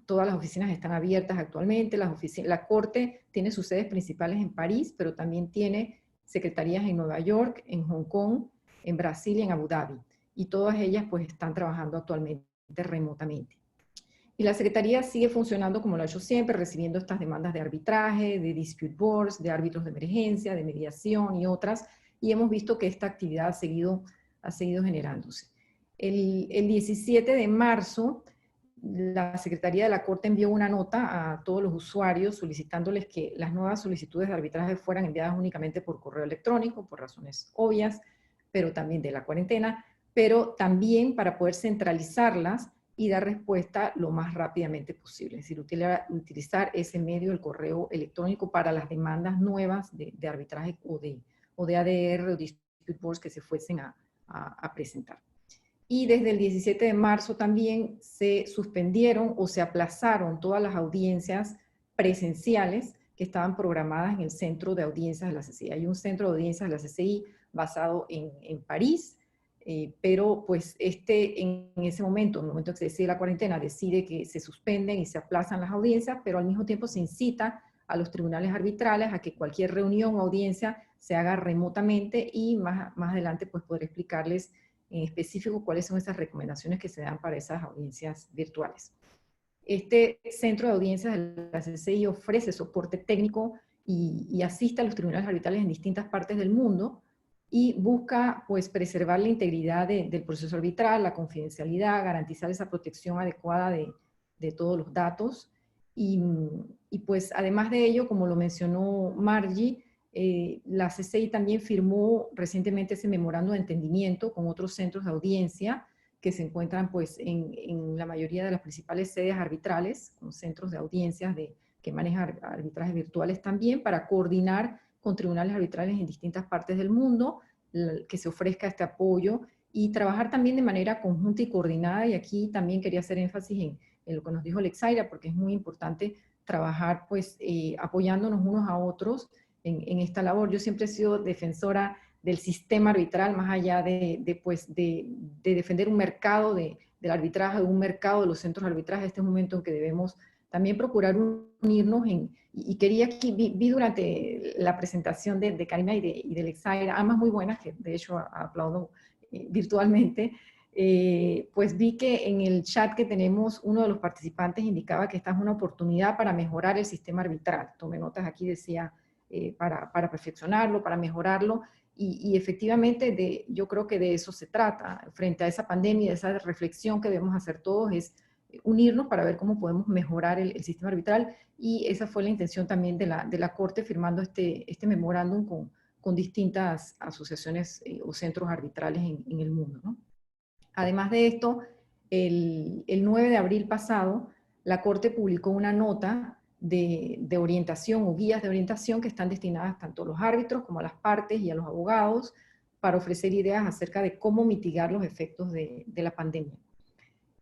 Todas las oficinas están abiertas actualmente. La Corte tiene sus sedes principales en París, pero también tiene secretarías en Nueva York, en Hong Kong, en Brasil y en Abu Dhabi. Y todas ellas pues están trabajando actualmente remotamente. Y la Secretaría sigue funcionando como lo ha hecho siempre, recibiendo estas demandas de arbitraje, de dispute boards, de árbitros de emergencia, de mediación y otras, y hemos visto que esta actividad ha seguido generándose. El 17 de marzo, la Secretaría de la Corte envió una nota a todos los usuarios solicitándoles que las nuevas solicitudes de arbitraje fueran enviadas únicamente por correo electrónico, por razones obvias, pero también de la cuarentena, pero también para poder centralizarlas y dar respuesta lo más rápidamente posible. Es decir, utilizar ese medio, el correo electrónico, para las demandas nuevas de arbitraje o de ADR o dispute boards que se fuesen a presentar. Y desde el 17 de marzo también se suspendieron o se aplazaron todas las audiencias presenciales que estaban programadas en el centro de audiencias de la CCI. Hay un centro de audiencias de la CCI basado en París, pero pues en ese momento, en el momento que se decide la cuarentena, decide que se suspenden y se aplazan las audiencias, pero al mismo tiempo se incita a los tribunales arbitrales a que cualquier reunión o audiencia se haga remotamente, y más adelante pues podré explicarles en específico cuáles son esas recomendaciones que se dan para esas audiencias virtuales. Este centro de audiencias de la CCI ofrece soporte técnico y asiste a los tribunales arbitrales en distintas partes del mundo, y busca pues preservar la integridad del proceso arbitral, la confidencialidad, garantizar esa protección adecuada de todos los datos. Y pues además de ello, como lo mencionó Margie, la CCI también firmó recientemente ese memorando de entendimiento con otros centros de audiencia que se encuentran pues en la mayoría de las principales sedes arbitrales, con centros de audiencias que manejan arbitrajes virtuales también, para coordinar con tribunales arbitrales en distintas partes del mundo, que se ofrezca este apoyo, y trabajar también de manera conjunta y coordinada. Y aquí también quería hacer énfasis en lo que nos dijo Lexaira, porque es muy importante trabajar pues apoyándonos unos a otros en esta labor. Yo siempre he sido defensora del sistema arbitral, más allá de defender un mercado del arbitraje, un mercado de los centros de arbitraje. Este es un momento en que debemos también procurar unirnos y quería aquí, vi durante la presentación de Karima y de Lexaira, ambas muy buenas, que de hecho aplaudo virtualmente, pues vi que en el chat que tenemos uno de los participantes indicaba que esta es una oportunidad para mejorar el sistema arbitral. Tomé notas aquí, decía, para perfeccionarlo, para mejorarlo, y efectivamente yo creo que de eso se trata. Frente a esa pandemia, esa reflexión que debemos hacer todos es unirnos para ver cómo podemos mejorar el sistema arbitral, y esa fue la intención también de la Corte, firmando este memorándum con distintas asociaciones o centros arbitrales en el mundo, ¿no? Además de esto, el 9 de abril pasado, la Corte publicó una nota de orientación o guías de orientación que están destinadas tanto a los árbitros como a las partes y a los abogados, para ofrecer ideas acerca de cómo mitigar los efectos de la pandemia.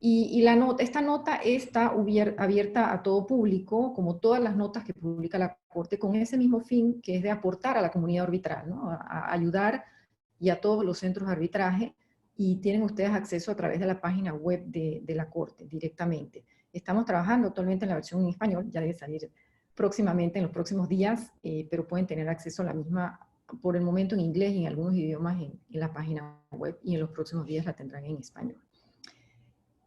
Y esta nota está abierta a todo público, como todas las notas que publica la Corte, con ese mismo fin, que es de aportar a la comunidad arbitral, ¿no? A ayudar, y a todos los centros de arbitraje, y tienen ustedes acceso a través de la página web de la Corte directamente. Estamos trabajando actualmente en la versión en español, ya debe salir próximamente, en los próximos días, pero pueden tener acceso a la misma por el momento en inglés y en algunos idiomas en la página web, y en los próximos días la tendrán en español.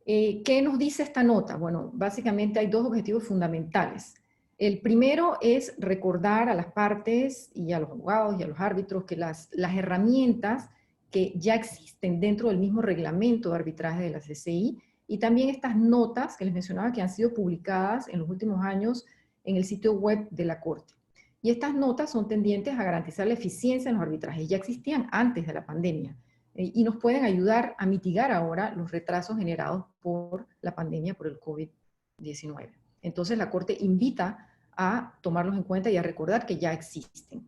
¿Qué nos dice esta nota? Bueno, básicamente hay dos objetivos fundamentales. El primero es recordar a las partes y a los abogados y a los árbitros que las herramientas que ya existen dentro del mismo reglamento de arbitraje de la CCI, y también estas notas que les mencionaba, que han sido publicadas en los últimos años en el sitio web de la Corte. Y estas notas son tendientes a garantizar la eficiencia en los arbitrajes. Ya existían antes de la pandemia, y nos pueden ayudar a mitigar ahora los retrasos generados por la pandemia, por el COVID-19. Entonces la Corte invita a tomarlos en cuenta y a recordar que ya existen.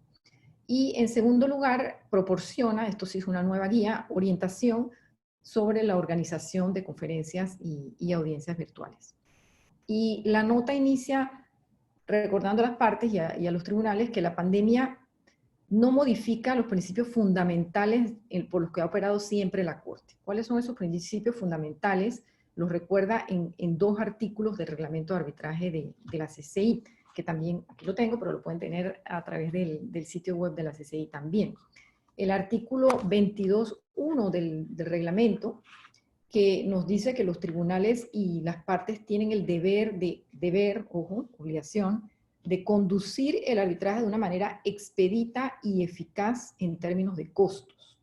Y en segundo lugar, proporciona, esto sí es una nueva guía, orientación sobre la organización de conferencias y audiencias virtuales. Y la nota inicia recordando a las partes y a los tribunales que la pandemia no modifica los principios fundamentales por los que ha operado siempre la Corte. ¿Cuáles son esos principios fundamentales? Los recuerda en dos artículos del reglamento de arbitraje de la CCI, que también, aquí lo tengo, pero lo pueden tener a través del sitio web de la CCI también. El artículo 22.1 del reglamento, que nos dice que los tribunales y las partes tienen el obligación, de conducir el arbitraje de una manera expedita y eficaz en términos de costos.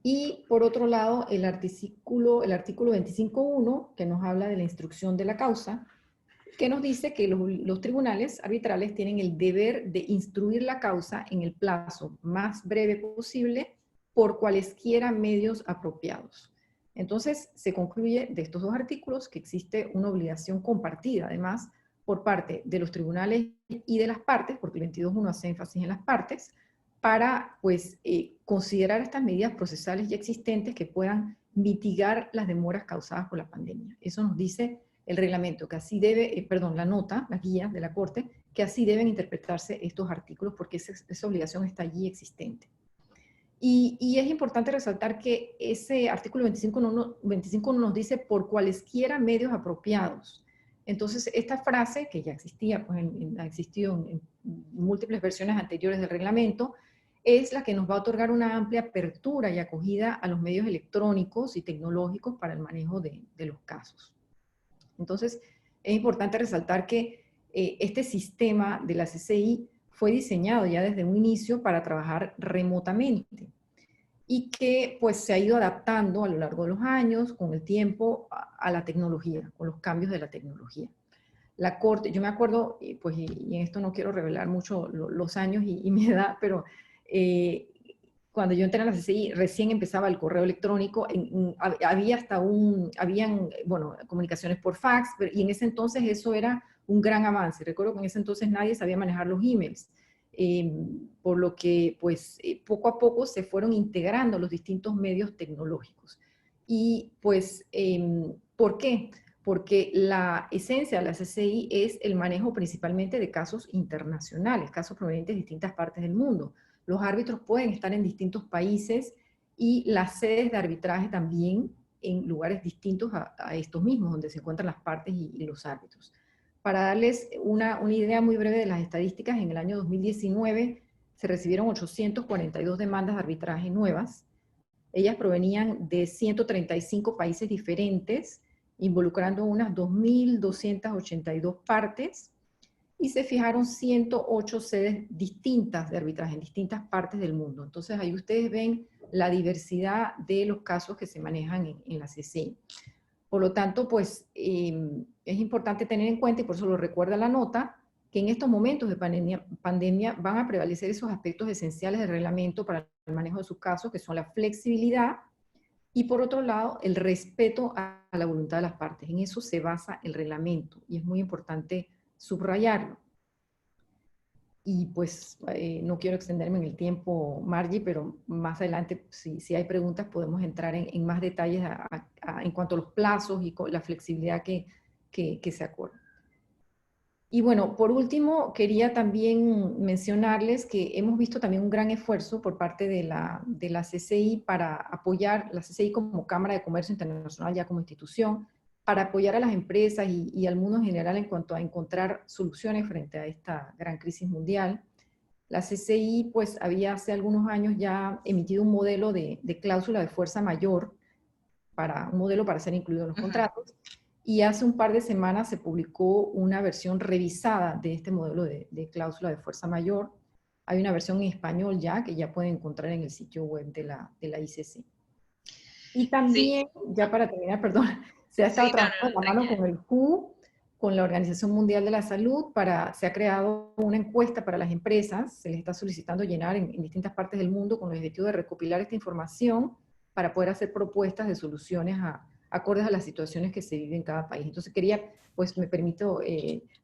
Y por otro lado, el artículo 25.1, que nos habla de la instrucción de la causa, que nos dice que los tribunales arbitrales tienen el deber de instruir la causa en el plazo más breve posible por cualesquiera medios apropiados. Entonces, se concluye de estos dos artículos que existe una obligación compartida, además, por parte de los tribunales y de las partes, porque el 22.1 hace énfasis en las partes, para pues, considerar estas medidas procesales ya existentes que puedan mitigar las demoras causadas por la pandemia. Eso nos dice el reglamento, que así debe, la nota, la guía de la Corte, que así deben interpretarse estos artículos porque esa obligación está allí existente. Y es importante resaltar que ese artículo 25.1 nos dice por cualesquiera medios apropiados. Entonces, esta frase, que ya existía, pues ha existido en múltiples versiones anteriores del reglamento, es la que nos va a otorgar una amplia apertura y acogida a los medios electrónicos y tecnológicos para el manejo de los casos. Entonces, es importante resaltar que este sistema de la CCI fue diseñado ya desde un inicio para trabajar remotamente y que pues se ha ido adaptando a lo largo de los años, con el tiempo, a la tecnología, con los cambios de la tecnología. La Corte, yo me acuerdo, pues, y en esto no quiero revelar mucho los años y mi edad, pero cuando yo entré en la CCI, recién empezaba el correo electrónico, había habían, bueno, comunicaciones por fax, y en ese entonces eso era un gran avance. Recuerdo que en ese entonces nadie sabía manejar los emails, por lo que, pues, poco a poco se fueron integrando los distintos medios tecnológicos. Y, pues, ¿por qué? Porque la esencia de la CCI es el manejo principalmente de casos internacionales, casos provenientes de distintas partes del mundo. Los árbitros pueden estar en distintos países y las sedes de arbitraje también en lugares distintos a estos mismos, donde se encuentran las partes y los árbitros. Para darles una idea muy breve de las estadísticas, en el año 2019 se recibieron 842 demandas de arbitraje nuevas. Ellas provenían de 135 países diferentes, involucrando unas 2.282 partes, y se fijaron 108 sedes distintas de arbitraje en distintas partes del mundo. Entonces ahí ustedes ven la diversidad de los casos que se manejan en la CCI. Por lo tanto, pues es importante tener en cuenta, y por eso lo recuerda la nota, que en estos momentos de pandemia van a prevalecer esos aspectos esenciales del reglamento para el manejo de sus casos, que son la flexibilidad y, por otro lado, el respeto a la voluntad de las partes. En eso se basa el reglamento y es muy importante subrayarlo. Y pues no quiero extenderme en el tiempo, Margie, pero más adelante, si hay preguntas, podemos entrar en más detalles en cuanto a los plazos y la flexibilidad que se acuerda. Y bueno, por último, quería también mencionarles que hemos visto también un gran esfuerzo por parte de la CCI para apoyar, la CCI como Cámara de Comercio Internacional, ya como institución, para apoyar a las empresas y al mundo en general en cuanto a encontrar soluciones frente a esta gran crisis mundial. La CCI pues había hace algunos años ya emitido un modelo de cláusula de fuerza mayor, un modelo para ser incluido en los contratos, y hace un par de semanas se publicó una versión revisada de este modelo de cláusula de fuerza mayor. Hay una versión en español ya, que ya pueden encontrar en el sitio web de la ICC. Y también, ya para terminar, perdón, se ha estado trabajando de la mano con el WHO, con la Organización Mundial de la Salud, se ha creado una encuesta para las empresas, se les está solicitando llenar en distintas partes del mundo con el objetivo de recopilar esta información para poder hacer propuestas de soluciones acordes a las situaciones que se viven en cada país. Entonces quería, pues me permito,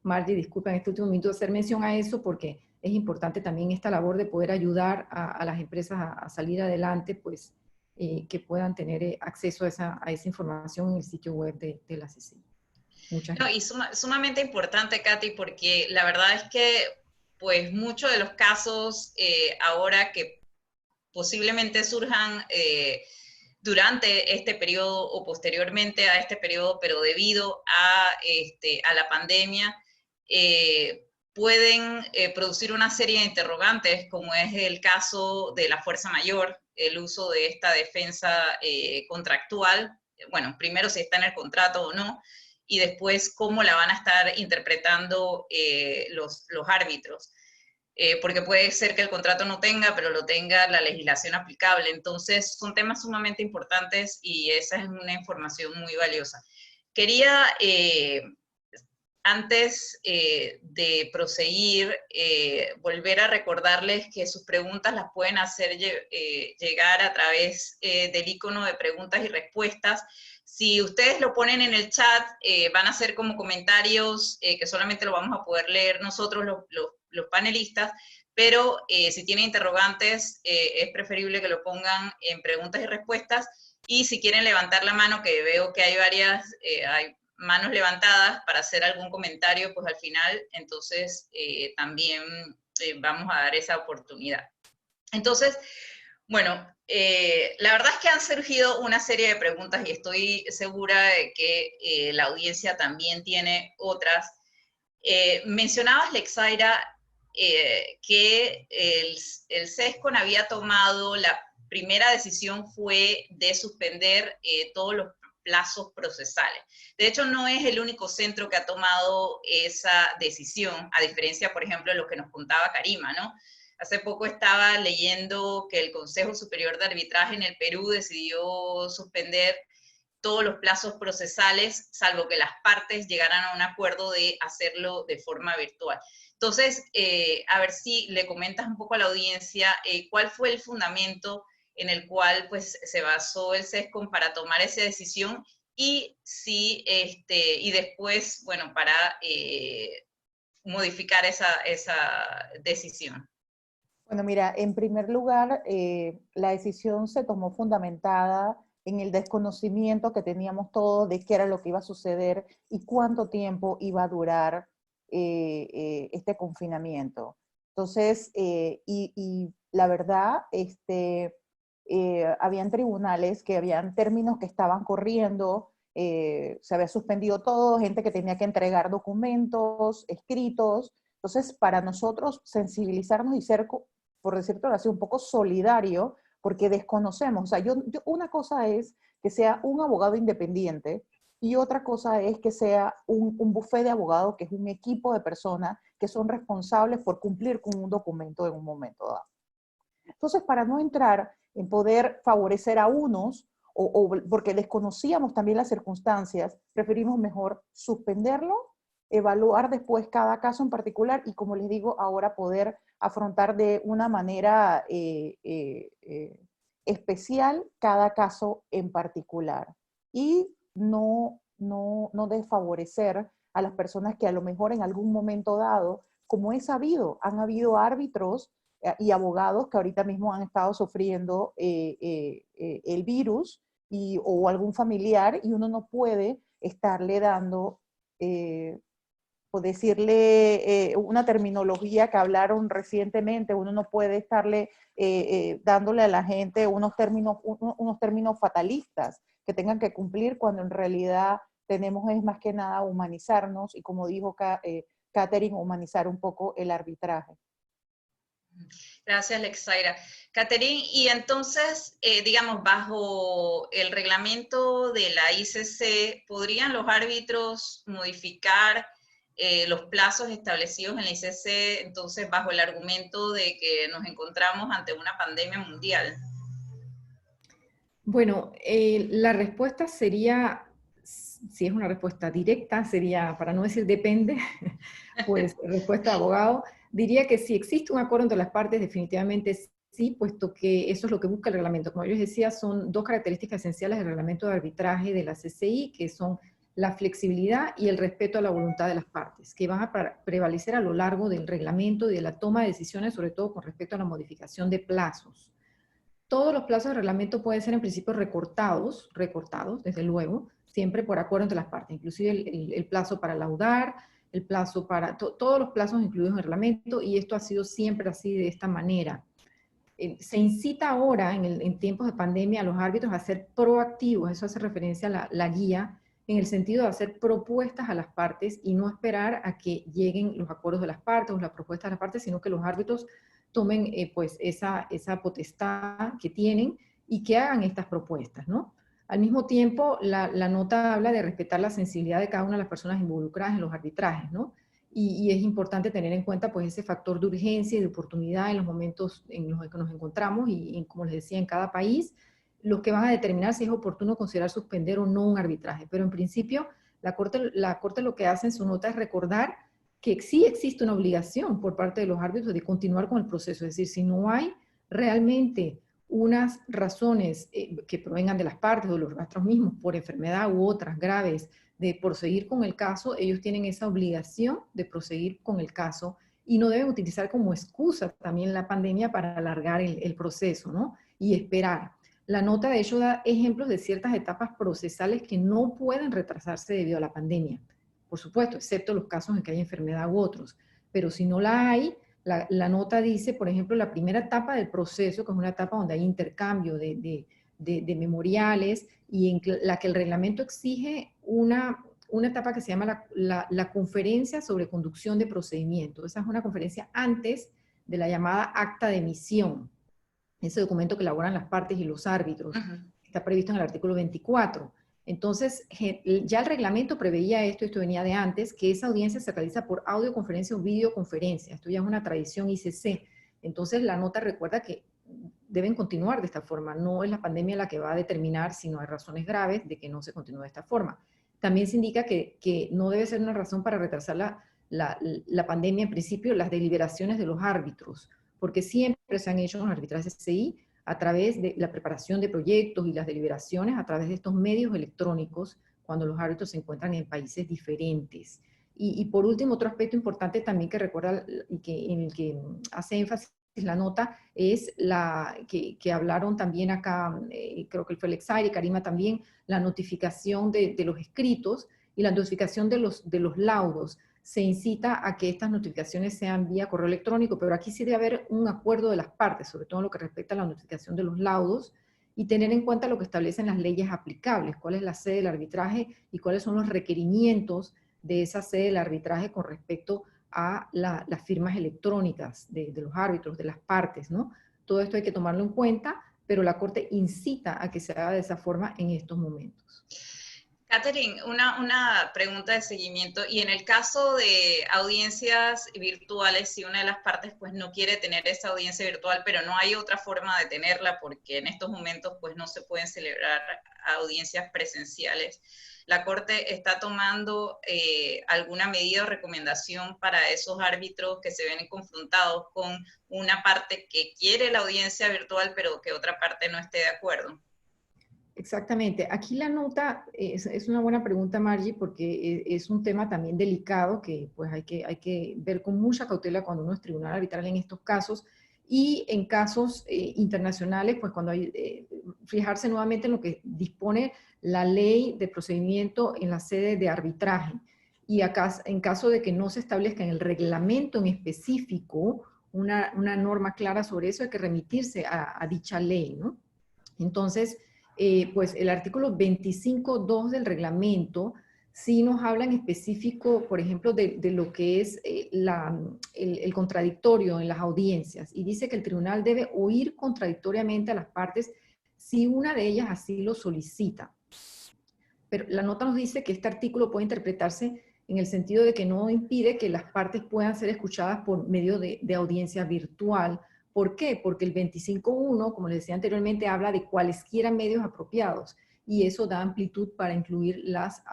Margie, disculpa en este último minuto hacer mención a eso porque es importante también esta labor de poder ayudar a las empresas a salir adelante, pues que puedan tener acceso a esa información en el sitio web de la CCI. Muchas gracias. Y sumamente importante, Katy, porque la verdad es que pues muchos de los casos ahora que posiblemente surjan durante este periodo o posteriormente a este periodo, pero debido a la pandemia, pueden producir una serie de interrogantes, como es el caso de la fuerza mayor, el uso de esta defensa contractual, bueno, primero si está en el contrato o no, y después cómo la van a estar interpretando los árbitros. Porque puede ser que el contrato no tenga, pero lo tenga la legislación aplicable. Entonces, son temas sumamente importantes y esa es una información muy valiosa. Quería, antes de proseguir, volver a recordarles que sus preguntas las pueden hacer llegar a través del icono de preguntas y respuestas. Si ustedes lo ponen en el chat, van a ser como comentarios que solamente lo vamos a poder leer nosotros, los panelistas, pero si tienen interrogantes, es preferible que lo pongan en preguntas y respuestas, y si quieren levantar la mano, que veo que hay varias, hay manos levantadas para hacer algún comentario, pues al final, entonces también vamos a dar esa oportunidad. Entonces, bueno, la verdad es que han surgido una serie de preguntas y estoy segura de que la audiencia también tiene otras. Mencionabas, Lexaira, que el SESCON había tomado, la primera decisión fue de suspender todos los plazos procesales. De hecho, no es el único centro que ha tomado esa decisión, a diferencia, por ejemplo, de lo que nos contaba Karima, ¿no? Hace poco estaba leyendo que el Consejo Superior de Arbitraje en el Perú decidió suspender todos los plazos procesales, salvo que las partes llegaran a un acuerdo de hacerlo de forma virtual. Entonces, a ver si le comentas un poco a la audiencia cuál fue el fundamento en el cual pues, se basó el SESCON para tomar esa decisión y, si, y después, bueno, para modificar esa decisión. Bueno, mira, en primer lugar, la decisión se tomó fundamentada en el desconocimiento que teníamos todos de qué era lo que iba a suceder y cuánto tiempo iba a durar este confinamiento. Entonces, y la verdad, habían tribunales que habían términos que estaban corriendo, se había suspendido todo, gente que tenía que entregar documentos escritos. Entonces, para nosotros sensibilizarnos y ser, por decirlo así, un poco solidario, porque desconocemos. O sea, una cosa es que sea un abogado independiente y otra cosa es que sea un bufete de abogados, que es un equipo de personas que son responsables por cumplir con un documento en un momento dado. Entonces, para no entrar en poder favorecer a unos, o porque desconocíamos también las circunstancias, preferimos mejor suspenderlo, evaluar después cada caso en particular y, como les digo, ahora poder afrontar de una manera especial cada caso en particular. Y no desfavorecer a las personas que a lo mejor en algún momento dado, como es sabido, han habido árbitros y abogados que ahorita mismo han estado sufriendo el virus o algún familiar, y uno no puede estarle dando, o decirle una terminología que hablaron recientemente, uno no puede estarle dándole a la gente unos términos fatalistas que tengan que cumplir, cuando en realidad tenemos es más que nada humanizarnos y, como dijo Catherine, humanizar un poco el arbitraje. Gracias, Lexaira. Catherine, y entonces, digamos, bajo el reglamento de la ICC, ¿podrían los árbitros modificar los plazos establecidos en la ICC, entonces, bajo el argumento de que nos encontramos ante una pandemia mundial? Bueno, la respuesta sería, si es una respuesta directa, sería, para no decir depende, pues respuesta de abogado, diría que si existe un acuerdo entre las partes, definitivamente sí, puesto que eso es lo que busca el reglamento. Como yo les decía, son dos características esenciales del reglamento de arbitraje de la CCI, que son la flexibilidad y el respeto a la voluntad de las partes, que van a prevalecer a lo largo del reglamento y de la toma de decisiones, sobre todo con respecto a la modificación de plazos. Todos los plazos de reglamento pueden ser en principio recortados, desde luego, siempre por acuerdo entre las partes, inclusive el plazo para laudar, el plazo para, todos los plazos incluidos en el reglamento, y esto ha sido siempre así, de esta manera. Se incita ahora, en tiempos de pandemia, a los árbitros a ser proactivos, eso hace referencia a la guía, en el sentido de hacer propuestas a las partes y no esperar a que lleguen los acuerdos de las partes o las propuestas de las partes, sino que los árbitros tomen pues esa potestad que tienen y que hagan estas propuestas, ¿no? Al mismo tiempo, la nota habla de respetar la sensibilidad de cada una de las personas involucradas en los arbitrajes, ¿no? Y es importante tener en cuenta pues ese factor de urgencia y de oportunidad en los momentos en los que nos encontramos y como les decía, en cada país, los que van a determinar si es oportuno considerar suspender o no un arbitraje. Pero en principio, la Corte lo que hace en su nota es recordar que sí existe una obligación por parte de los árbitros de continuar con el proceso. Es decir, si no hay realmente unas razones que provengan de las partes o de los rastros mismos por enfermedad u otras graves de proseguir con el caso, ellos tienen esa obligación de proseguir con el caso y no deben utilizar como excusa también la pandemia para alargar el proceso, ¿no? Y esperar. La nota, de hecho, da ejemplos de ciertas etapas procesales que no pueden retrasarse debido a la pandemia. Por supuesto, excepto los casos en que hay enfermedad u otros. Pero si no la hay, la nota dice, por ejemplo, la primera etapa del proceso, que es una etapa donde hay intercambio de memoriales y en la que el reglamento exige una etapa que se llama la conferencia sobre conducción de procedimiento. Esa es una conferencia antes de la llamada acta de emisión, ese documento que elaboran las partes y los árbitros. Está previsto en el artículo 24. Entonces, ya el reglamento preveía esto venía de antes, que esa audiencia se realiza por audioconferencia o videoconferencia. Esto ya es una tradición ICC. Entonces, la nota recuerda que deben continuar de esta forma. No es la pandemia la que va a determinar si no hay razones graves de que no se continúe de esta forma. También se indica que no debe ser una razón para retrasar la pandemia, en principio, las deliberaciones de los árbitros, porque siempre se han hecho los arbitrajes CCI a través de la preparación de proyectos y las deliberaciones a través de estos medios electrónicos cuando los árbitros se encuentran en países diferentes. Y por último, otro aspecto importante también que recuerda y en el que hace énfasis la nota es que hablaron también acá, creo que fue Alexaire y Karima también, la notificación de los escritos y la notificación de los laudos. Se incita a que estas notificaciones sean vía correo electrónico, pero aquí sí debe haber un acuerdo de las partes, sobre todo en lo que respecta a la notificación de los laudos, y tener en cuenta lo que establecen las leyes aplicables, cuál es la sede del arbitraje y cuáles son los requerimientos de esa sede del arbitraje con respecto a las firmas electrónicas de los árbitros, de las partes, ¿no? Todo esto hay que tomarlo en cuenta, pero la Corte incita a que se haga de esa forma en estos momentos. Catherine, una pregunta de seguimiento. Y en el caso de audiencias virtuales, si una de las partes pues no quiere tener esa audiencia virtual, pero no hay otra forma de tenerla porque en estos momentos pues no se pueden celebrar audiencias presenciales, ¿la Corte está tomando alguna medida o recomendación para esos árbitros que se ven confrontados con una parte que quiere la audiencia virtual, pero que otra parte no esté de acuerdo? Exactamente. Aquí la nota es una buena pregunta, Margie, porque es un tema también delicado que pues hay que ver con mucha cautela cuando uno es tribunal arbitral en estos casos y en casos internacionales, pues cuando hay, fijarse nuevamente en lo que dispone la ley de procedimiento en la sede de arbitraje. Y acá, en caso de que no se establezca en el reglamento en específico una norma clara sobre eso, hay que remitirse a dicha ley, ¿no? Entonces, pues el artículo 25.2 del reglamento sí nos habla en específico, por ejemplo, de lo que es el contradictorio en las audiencias y dice que el tribunal debe oír contradictoriamente a las partes si una de ellas así lo solicita. Pero la nota nos dice que este artículo puede interpretarse en el sentido de que no impide que las partes puedan ser escuchadas por medio de audiencia virtual. ¿Por qué? Porque el 25.1, como les decía anteriormente, habla de cualesquiera medios apropiados y eso da amplitud para incluir las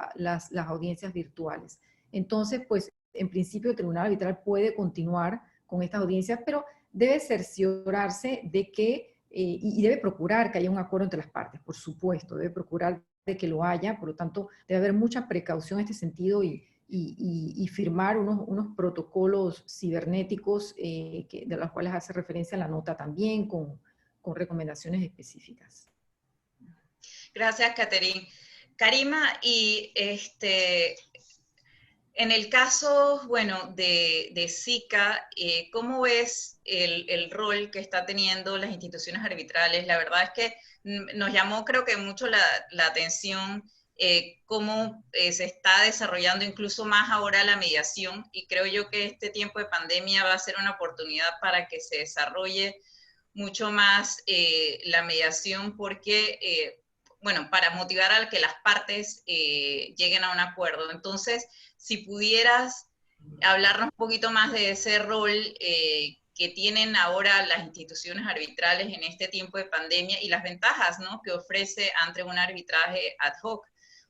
audiencias virtuales. Entonces, pues, en principio el Tribunal Arbitral puede continuar con estas audiencias, pero debe cerciorarse de que, y debe procurar que haya un acuerdo entre las partes, por supuesto, debe procurar de que lo haya, por lo tanto, debe haber mucha precaución en este sentido y firmar unos protocolos cibernéticos de los cuales hace referencia la nota también, con recomendaciones específicas. Gracias, Catherine. Karima, y en el caso, bueno, de SICA, ¿cómo ves el rol que está teniendo las instituciones arbitrales? La verdad es que nos llamó, creo que mucho la atención cómo se está desarrollando incluso más ahora la mediación, y creo yo que este tiempo de pandemia va a ser una oportunidad para que se desarrolle mucho más la mediación, porque, bueno, para motivar a que las partes lleguen a un acuerdo. Entonces, si pudieras hablarnos un poquito más de ese rol que tienen ahora las instituciones arbitrales en este tiempo de pandemia y las ventajas, ¿no?, que ofrece ante un arbitraje ad hoc,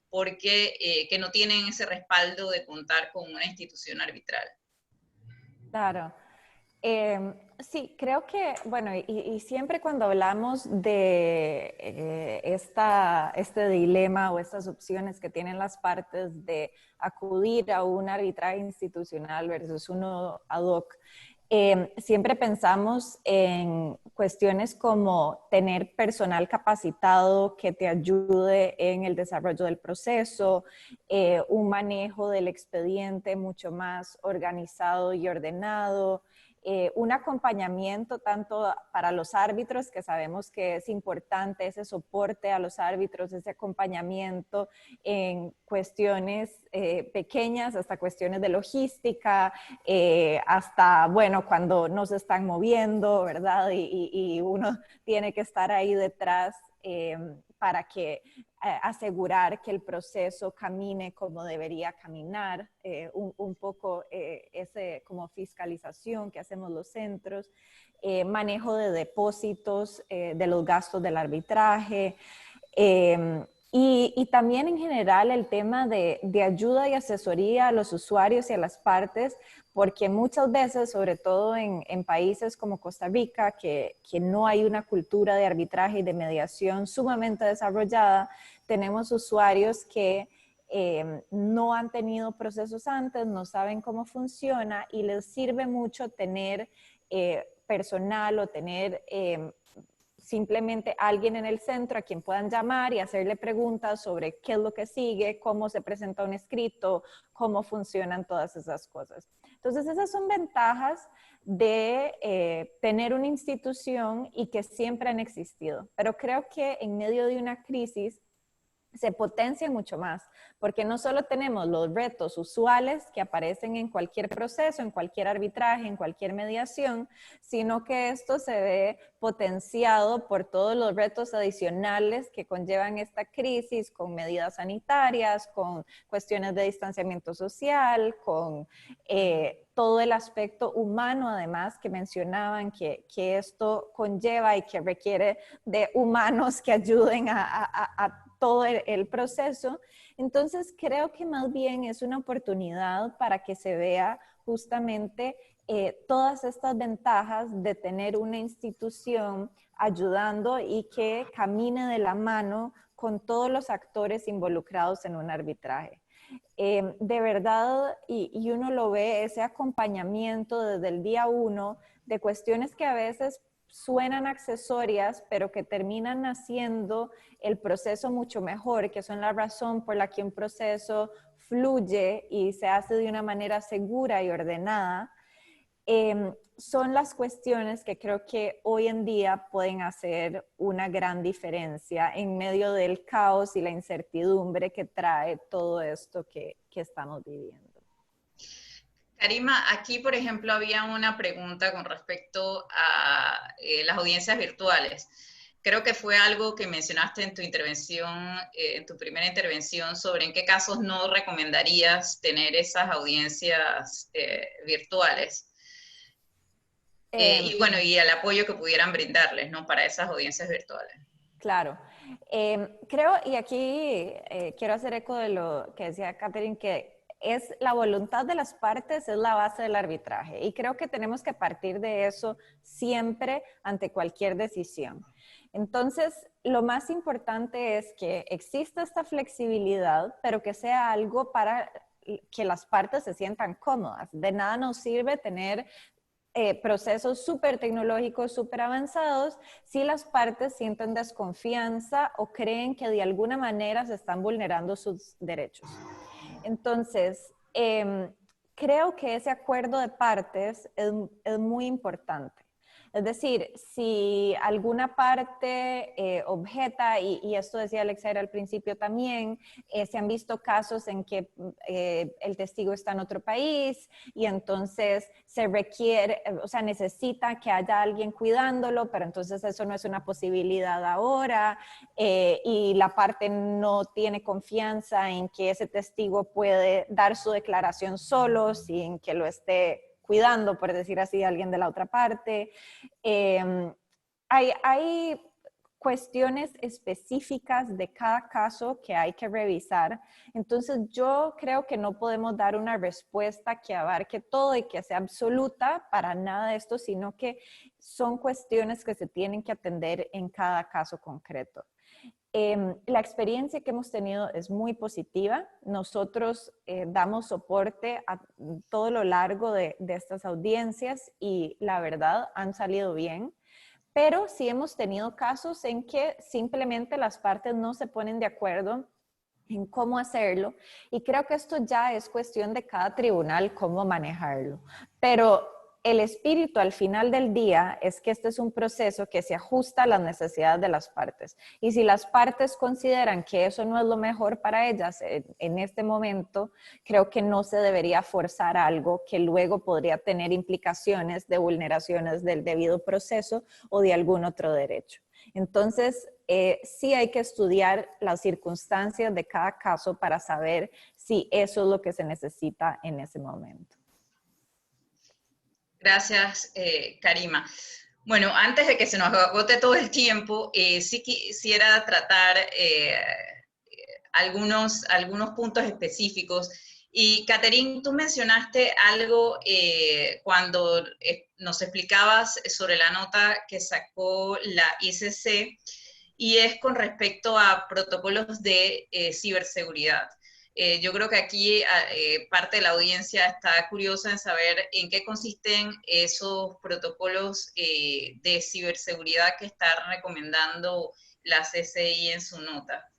porque que no tienen ese respaldo de contar con una institución arbitral. Claro. Sí, creo que, bueno, y siempre cuando hablamos de este dilema o estas opciones que tienen las partes de acudir a un arbitraje institucional versus uno ad hoc, siempre pensamos en cuestiones como tener personal capacitado que te ayude en el desarrollo del proceso, un manejo del expediente mucho más organizado y ordenado, un acompañamiento tanto para los árbitros, que sabemos que es importante ese soporte a los árbitros, ese acompañamiento en cuestiones pequeñas, hasta cuestiones de logística, hasta, bueno, cuando no se están moviendo, ¿verdad? Y uno tiene que estar ahí detrás para que asegurar que el proceso camine como debería caminar, un poco ese como fiscalización que hacemos los centros, manejo de depósitos de los gastos del arbitraje, y también en general el tema de ayuda y asesoría a los usuarios y a las partes, porque muchas veces, sobre todo en países como Costa Rica, que no hay una cultura de arbitraje y de mediación sumamente desarrollada, tenemos usuarios que no han tenido procesos antes, no saben cómo funciona y les sirve mucho tener personal o tener simplemente alguien en el centro a quien puedan llamar y hacerle preguntas sobre qué es lo que sigue, cómo se presenta un escrito, cómo funcionan todas esas cosas. Entonces, esas son ventajas de tener una institución y que siempre han existido. Pero creo que en medio de una crisis se potencia mucho más, porque no solo tenemos los retos usuales que aparecen en cualquier proceso, en cualquier arbitraje, en cualquier mediación, sino que esto se ve potenciado por todos los retos adicionales que conllevan esta crisis, con medidas sanitarias, con cuestiones de distanciamiento social, con todo el aspecto humano, además, que mencionaban que esto conlleva y que requiere de humanos que ayuden a todo el proceso. Entonces, creo que más bien es una oportunidad para que se vea justamente todas estas ventajas de tener una institución ayudando y que camine de la mano con todos los actores involucrados en un arbitraje. De verdad, y uno lo ve, ese acompañamiento desde el día uno de cuestiones que a veces suenan accesorias, pero que terminan haciendo el proceso mucho mejor, que son la razón por la que un proceso fluye y se hace de una manera segura y ordenada, son las cuestiones que creo que hoy en día pueden hacer una gran diferencia en medio del caos y la incertidumbre que trae todo esto que estamos viviendo. Karima, aquí por ejemplo había una pregunta con respecto a las audiencias virtuales. Creo que fue algo que mencionaste en tu intervención, en tu primera intervención, sobre en qué casos no recomendarías tener esas audiencias virtuales. Y bueno, y el apoyo que pudieran brindarles, ¿no?, para esas audiencias virtuales. Claro. Creo, y aquí quiero hacer eco de lo que decía Catherine, que es la voluntad de las partes, es la base del arbitraje. Y creo que tenemos que partir de eso siempre ante cualquier decisión. Entonces, lo más importante es que exista esta flexibilidad, pero que sea algo para que las partes se sientan cómodas. De nada nos sirve tener procesos súper tecnológicos, súper avanzados, si las partes sienten desconfianza o creen que de alguna manera se están vulnerando sus derechos. Entonces, creo que ese acuerdo de partes es muy importante. Es decir, si alguna parte objeta, y esto decía Alexaira al principio también, se han visto casos en que el testigo está en otro país y entonces se requiere, o sea, necesita que haya alguien cuidándolo, pero entonces eso no es una posibilidad ahora, y la parte no tiene confianza en que ese testigo puede dar su declaración solo, sin que lo esté cuidando, por decir así, alguien de la otra parte. Hay cuestiones específicas de cada caso que hay que revisar. Entonces yo creo que no podemos dar una respuesta que abarque todo y que sea absoluta para nada de esto, sino que son cuestiones que se tienen que atender en cada caso concreto. La experiencia que hemos tenido es muy positiva. Nosotros damos soporte a todo lo largo de estas audiencias y la verdad han salido bien, pero sí hemos tenido casos en que simplemente las partes no se ponen de acuerdo en cómo hacerlo, y creo que esto ya es cuestión de cada tribunal cómo manejarlo. Pero el espíritu al final del día es que este es un proceso que se ajusta a las necesidades de las partes. Y si las partes consideran que eso no es lo mejor para ellas en este momento, creo que no se debería forzar algo que luego podría tener implicaciones de vulneraciones del debido proceso o de algún otro derecho. Entonces, sí hay que estudiar las circunstancias de cada caso para saber si eso es lo que se necesita en ese momento. Gracias, Karima. Bueno, antes de que se nos agote todo el tiempo, sí quisiera tratar algunos puntos específicos. Y, Catherine, tú mencionaste algo cuando nos explicabas sobre la nota que sacó la ICC, y es con respecto a protocolos de ciberseguridad. Yo creo que aquí parte de la audiencia está curiosa en saber en qué consisten esos protocolos de ciberseguridad que está recomendando la CCI en su nota.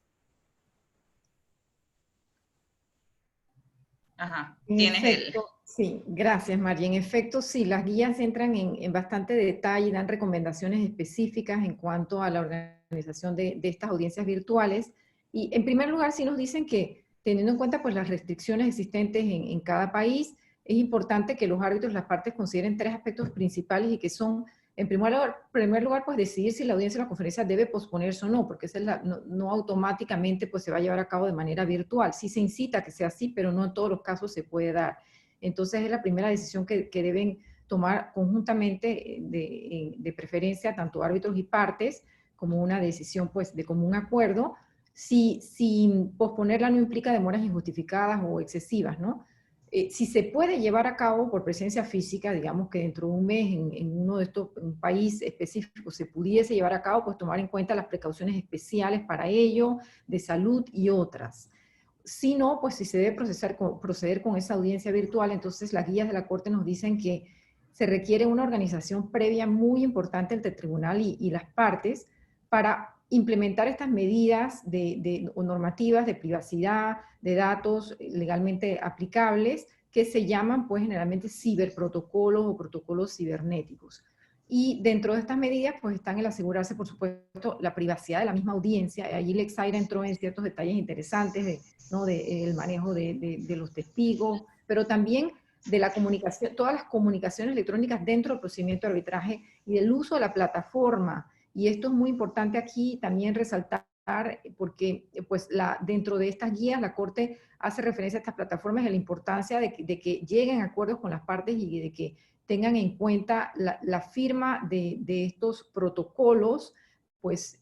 Ajá, tienes Sí, gracias, María. En efecto, sí, las guías entran en bastante detalle y dan recomendaciones específicas en cuanto a la organización de estas audiencias virtuales. Y en primer lugar, sí nos dicen que, teniendo en cuenta pues, las restricciones existentes en cada país, es importante que los árbitros y las partes consideren 3 aspectos principales, y que son, en primer lugar, pues decidir si la audiencia o la conferencia debe posponerse o no, porque esa es no automáticamente pues, se va a llevar a cabo de manera virtual. Sí se incita a que sea así, pero no en todos los casos se puede dar. Entonces es la primera decisión que deben tomar conjuntamente, de preferencia tanto árbitros y partes, como una decisión pues de común acuerdo, si posponerla no implica demoras injustificadas o excesivas, ¿no? Si se puede llevar a cabo por presencia física, digamos que dentro de un mes en uno de estos, un país específico se pudiese llevar a cabo, pues tomar en cuenta las precauciones especiales para ello, de salud y otras. Si no, pues si se debe proceder con esa audiencia virtual, entonces las guías de la Corte nos dicen que se requiere una organización previa muy importante entre el tribunal y las partes para implementar estas medidas o normativas de privacidad de datos legalmente aplicables, que se llaman pues generalmente ciberprotocolos o protocolos cibernéticos. Y dentro de estas medidas pues están el asegurarse, por supuesto, la privacidad de la misma audiencia. Allí Alexaira entró en ciertos detalles interesantes del manejo de los testigos, pero también de la comunicación, todas las comunicaciones electrónicas dentro del procedimiento de arbitraje y del uso de la plataforma. Y esto es muy importante aquí también resaltar, porque pues dentro de estas guías la Corte hace referencia a estas plataformas y a la importancia de que lleguen a acuerdos con las partes y de que tengan en cuenta la firma de estos protocolos, pues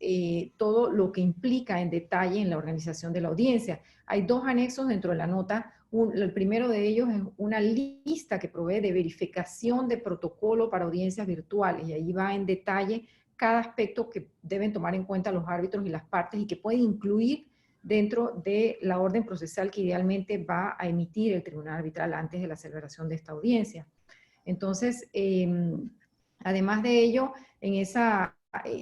todo lo que implica en detalle en la organización de la audiencia. Hay 2 anexos dentro de la nota. El primero de ellos es una lista que provee de verificación de protocolo para audiencias virtuales, y ahí va en detalle cada aspecto que deben tomar en cuenta los árbitros y las partes y que puede incluir dentro de la orden procesal que idealmente va a emitir el tribunal arbitral antes de la celebración de esta audiencia. Entonces, además de ello,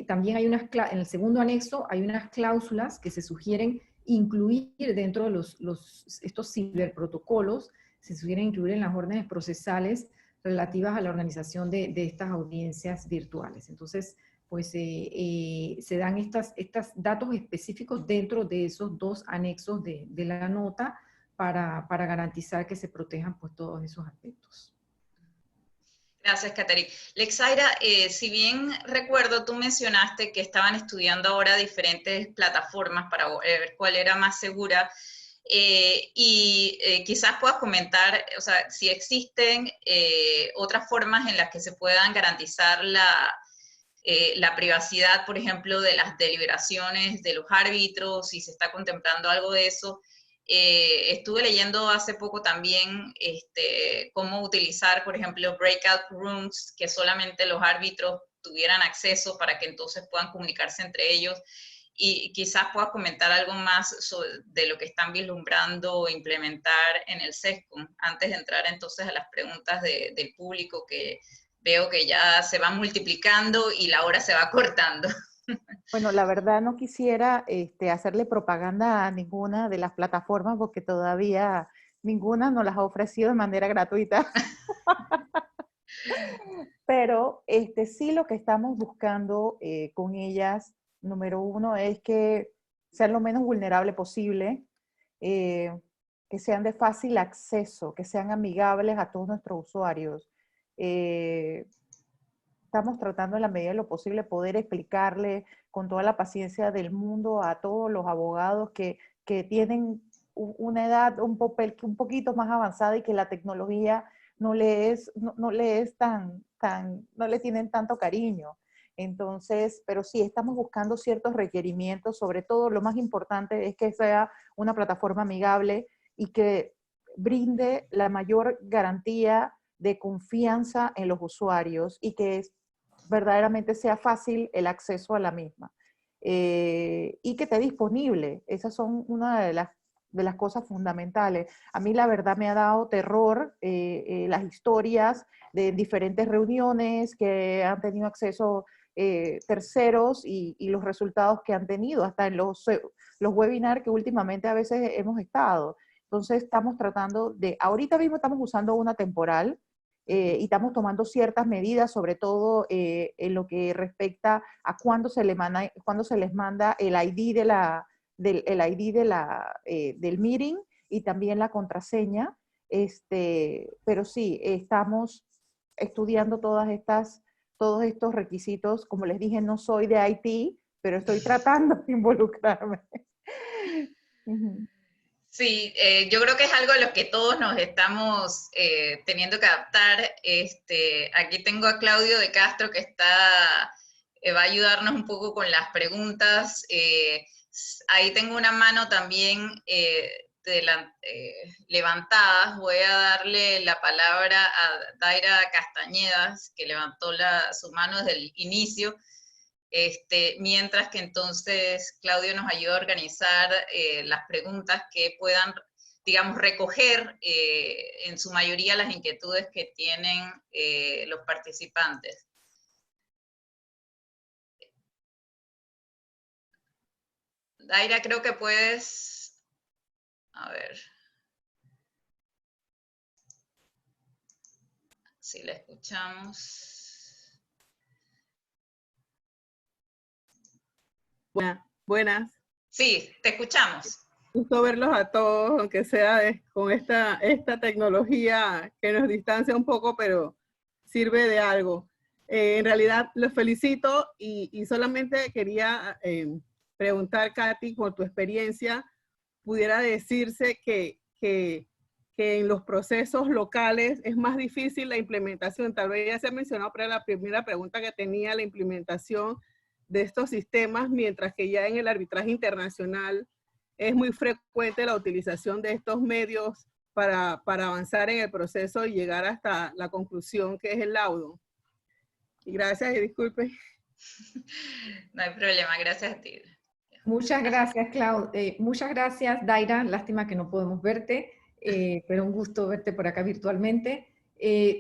también hay en el segundo anexo hay unas cláusulas que se sugieren incluir dentro de estos ciberprotocolos, se sugieren incluir en las órdenes procesales relativas a la organización de estas audiencias virtuales. Entonces, pues se dan estos datos específicos dentro de esos dos anexos de la nota para garantizar que se protejan pues todos esos aspectos. Gracias, Catherine. Lexaira, si bien recuerdo, tú mencionaste que estaban estudiando ahora diferentes plataformas para ver cuál era más segura, quizás puedas comentar, o sea, si existen otras formas en las que se puedan garantizar la privacidad, por ejemplo, de las deliberaciones de los árbitros, si se está contemplando algo de eso. Estuve leyendo hace poco también cómo utilizar, por ejemplo, breakout rooms, que solamente los árbitros tuvieran acceso para que entonces puedan comunicarse entre ellos. Y quizás puedas comentar algo más de lo que están vislumbrando o implementar en el SESCOM, antes de entrar entonces a las preguntas del público, que veo que ya se van multiplicando y la hora se va cortando. Bueno, la verdad no quisiera hacerle propaganda a ninguna de las plataformas porque todavía ninguna nos las ha ofrecido de manera gratuita. Pero sí, lo que estamos buscando con ellas, número uno, es que sean lo menos vulnerable posible, que sean de fácil acceso, que sean amigables a todos nuestros usuarios. Estamos tratando en la medida de lo posible poder explicarle con toda la paciencia del mundo a todos los abogados que tienen una edad un poquito más avanzada y que la tecnología no le tienen tanto cariño. Entonces, pero sí, estamos buscando ciertos requerimientos, sobre todo lo más importante es que sea una plataforma amigable y que brinde la mayor garantía de confianza en los usuarios y que verdaderamente sea fácil el acceso a la misma. Y que esté disponible. Esas son una de las cosas fundamentales. A mí la verdad me ha dado terror las historias de diferentes reuniones que han tenido acceso terceros y los resultados que han tenido, hasta en los webinars que últimamente a veces hemos estado. Entonces estamos tratando ahorita mismo estamos usando una temporal, y estamos tomando ciertas medidas, sobre todo en lo que respecta a cuándo se les manda el ID del meeting y también la contraseña. Pero sí, estamos estudiando todos estos requisitos. Como les dije, no soy de IT, pero estoy tratando de involucrarme. Sí, yo creo que es algo a lo que todos nos estamos teniendo que adaptar. Aquí tengo a Claudio de Castro que va a ayudarnos un poco con las preguntas. Ahí tengo una mano también levantada. Voy a darle la palabra a Daira Castañedas, que levantó su mano desde el inicio. Mientras que entonces Claudio nos ayuda a organizar las preguntas que puedan, digamos, recoger en su mayoría las inquietudes que tienen los participantes. Daira, creo que puedes, a ver, si la escuchamos. Buenas. Sí, te escuchamos. Gusto verlos a todos, aunque sea con esta tecnología que nos distancia un poco, pero sirve de algo. En realidad, los felicito y solamente quería preguntar, Katy, por tu experiencia, pudiera decirse que en los procesos locales es más difícil la implementación. Tal vez ya se ha mencionado, pero la primera pregunta que tenía, la implementación de estos sistemas, mientras que ya en el arbitraje internacional es muy frecuente la utilización de estos medios para avanzar en el proceso y llegar hasta la conclusión que es el laudo. Y gracias y disculpe. No hay problema, gracias a ti. Muchas gracias, muchas gracias, Daira. Lástima que no podemos verte, pero un gusto verte por acá virtualmente.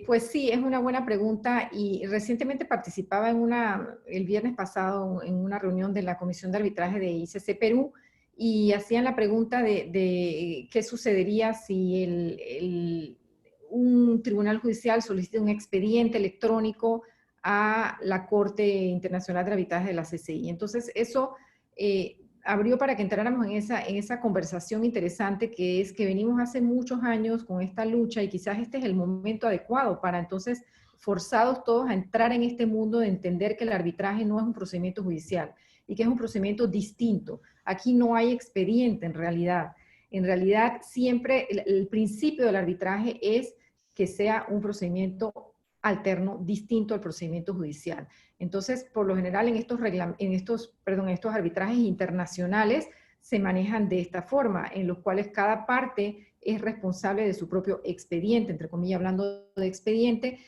Pues sí, es una buena pregunta y recientemente participaba el viernes pasado en una reunión de la Comisión de Arbitraje de ICC Perú y hacían la pregunta de qué sucedería si un tribunal judicial solicite un expediente electrónico a la Corte Internacional de Arbitraje de la CCI. Entonces, eso abrió para que entráramos en esa conversación interesante, que es que venimos hace muchos años con esta lucha y quizás este es el momento adecuado para entonces forzados todos a entrar en este mundo de entender que el arbitraje no es un procedimiento judicial y que es un procedimiento distinto. Aquí no hay expediente en realidad. En realidad siempre el principio del arbitraje es que sea un procedimiento alterno, distinto al procedimiento judicial. Entonces, por lo general, en estos arbitrajes internacionales se manejan de esta forma, en los cuales cada parte es responsable de su propio expediente, entre comillas, hablando de expediente,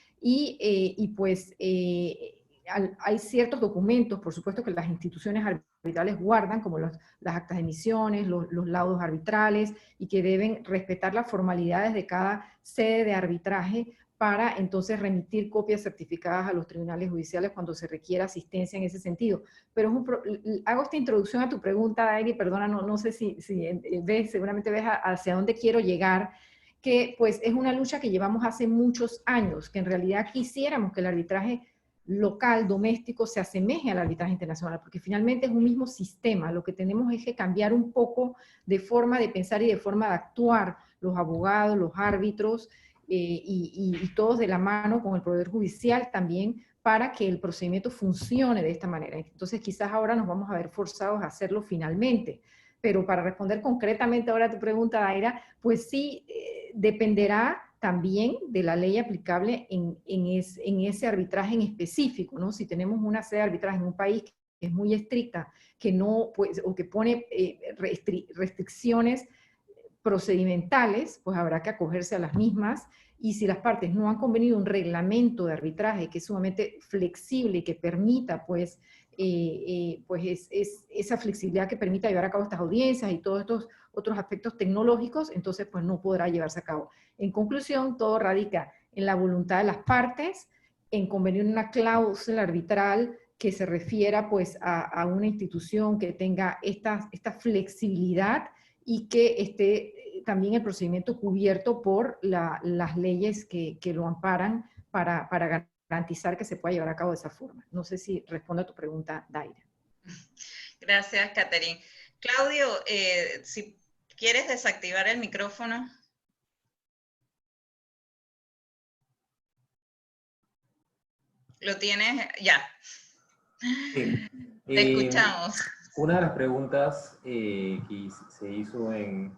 hay ciertos documentos, por supuesto, que las instituciones arbitrales guardan, como las actas de emisiones, los laudos arbitrales, y que deben respetar las formalidades de cada sede de arbitraje, para entonces remitir copias certificadas a los tribunales judiciales cuando se requiera asistencia en ese sentido. Pero hago esta introducción a tu pregunta, Dairi, perdona, no sé si ves, seguramente ves hacia dónde quiero llegar, que pues es una lucha que llevamos hace muchos años, que en realidad quisiéramos que el arbitraje local, doméstico, se asemeje al arbitraje internacional, porque finalmente es un mismo sistema. Lo que tenemos es que cambiar un poco de forma de pensar y de forma de actuar los abogados, los árbitros, y todos de la mano con el Poder Judicial también, para que el procedimiento funcione de esta manera. Entonces quizás ahora nos vamos a ver forzados a hacerlo finalmente. Pero para responder concretamente ahora a tu pregunta, Daira, pues sí, dependerá también de la ley aplicable en ese arbitraje en específico, ¿no? Si tenemos una sede de arbitraje en un país que es muy estricta, que no, pues, o que pone restricciones procedimentales, pues habrá que acogerse a las mismas, y si las partes no han convenido un reglamento de arbitraje que es sumamente flexible y que permita, pues, esa flexibilidad que permita llevar a cabo estas audiencias y todos estos otros aspectos tecnológicos, entonces pues no podrá llevarse a cabo. En conclusión, todo radica en la voluntad de las partes, en convenir una cláusula arbitral que se refiera pues a una institución que tenga esta flexibilidad, y que esté también el procedimiento cubierto por las leyes que lo amparan para garantizar que se pueda llevar a cabo de esa forma. No sé si respondo a tu pregunta, Daira. Gracias, Catherine. Claudio, si quieres desactivar el micrófono. ¿Lo tienes? Ya. Sí. Te escuchamos. Una de las preguntas que se hicieron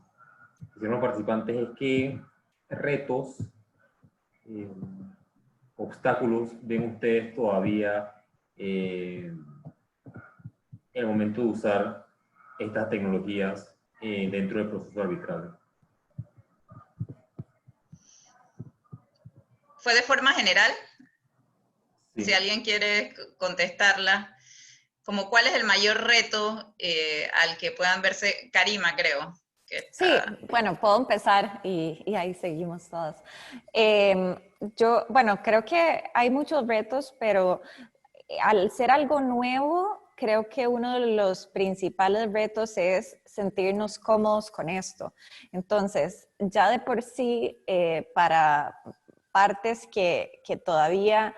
los participantes es qué retos, obstáculos ven ustedes todavía en el momento de usar estas tecnologías dentro del proceso arbitral. ¿Fue de forma general? Sí. Si alguien quiere contestarla. Como cuál es el mayor reto al que puedan verse, Karima, creo. Sí, bueno, puedo empezar y ahí seguimos todos. Bueno, creo que hay muchos retos, pero al ser algo nuevo, creo que uno de los principales retos es sentirnos cómodos con esto. Entonces, ya de por sí, para partes que todavía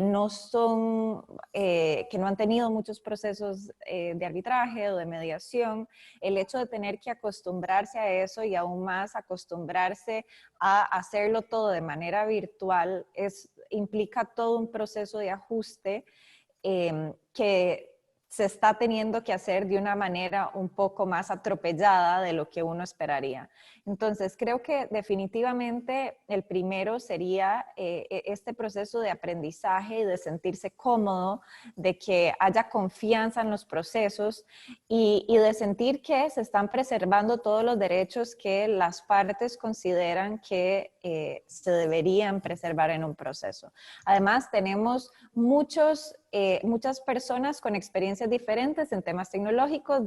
no son, que no han tenido muchos procesos de arbitraje o de mediación, el hecho de tener que acostumbrarse a eso y aún más acostumbrarse a hacerlo todo de manera virtual implica todo un proceso de ajuste que se está teniendo que hacer de una manera un poco más atropellada de lo que uno esperaría. Entonces, creo que definitivamente el primero sería este proceso de aprendizaje y de sentirse cómodo, de que haya confianza en los procesos y de sentir que se están preservando todos los derechos que las partes consideran que se deberían preservar en un proceso. Además, tenemos muchas personas con experiencias diferentes en temas tecnológicos,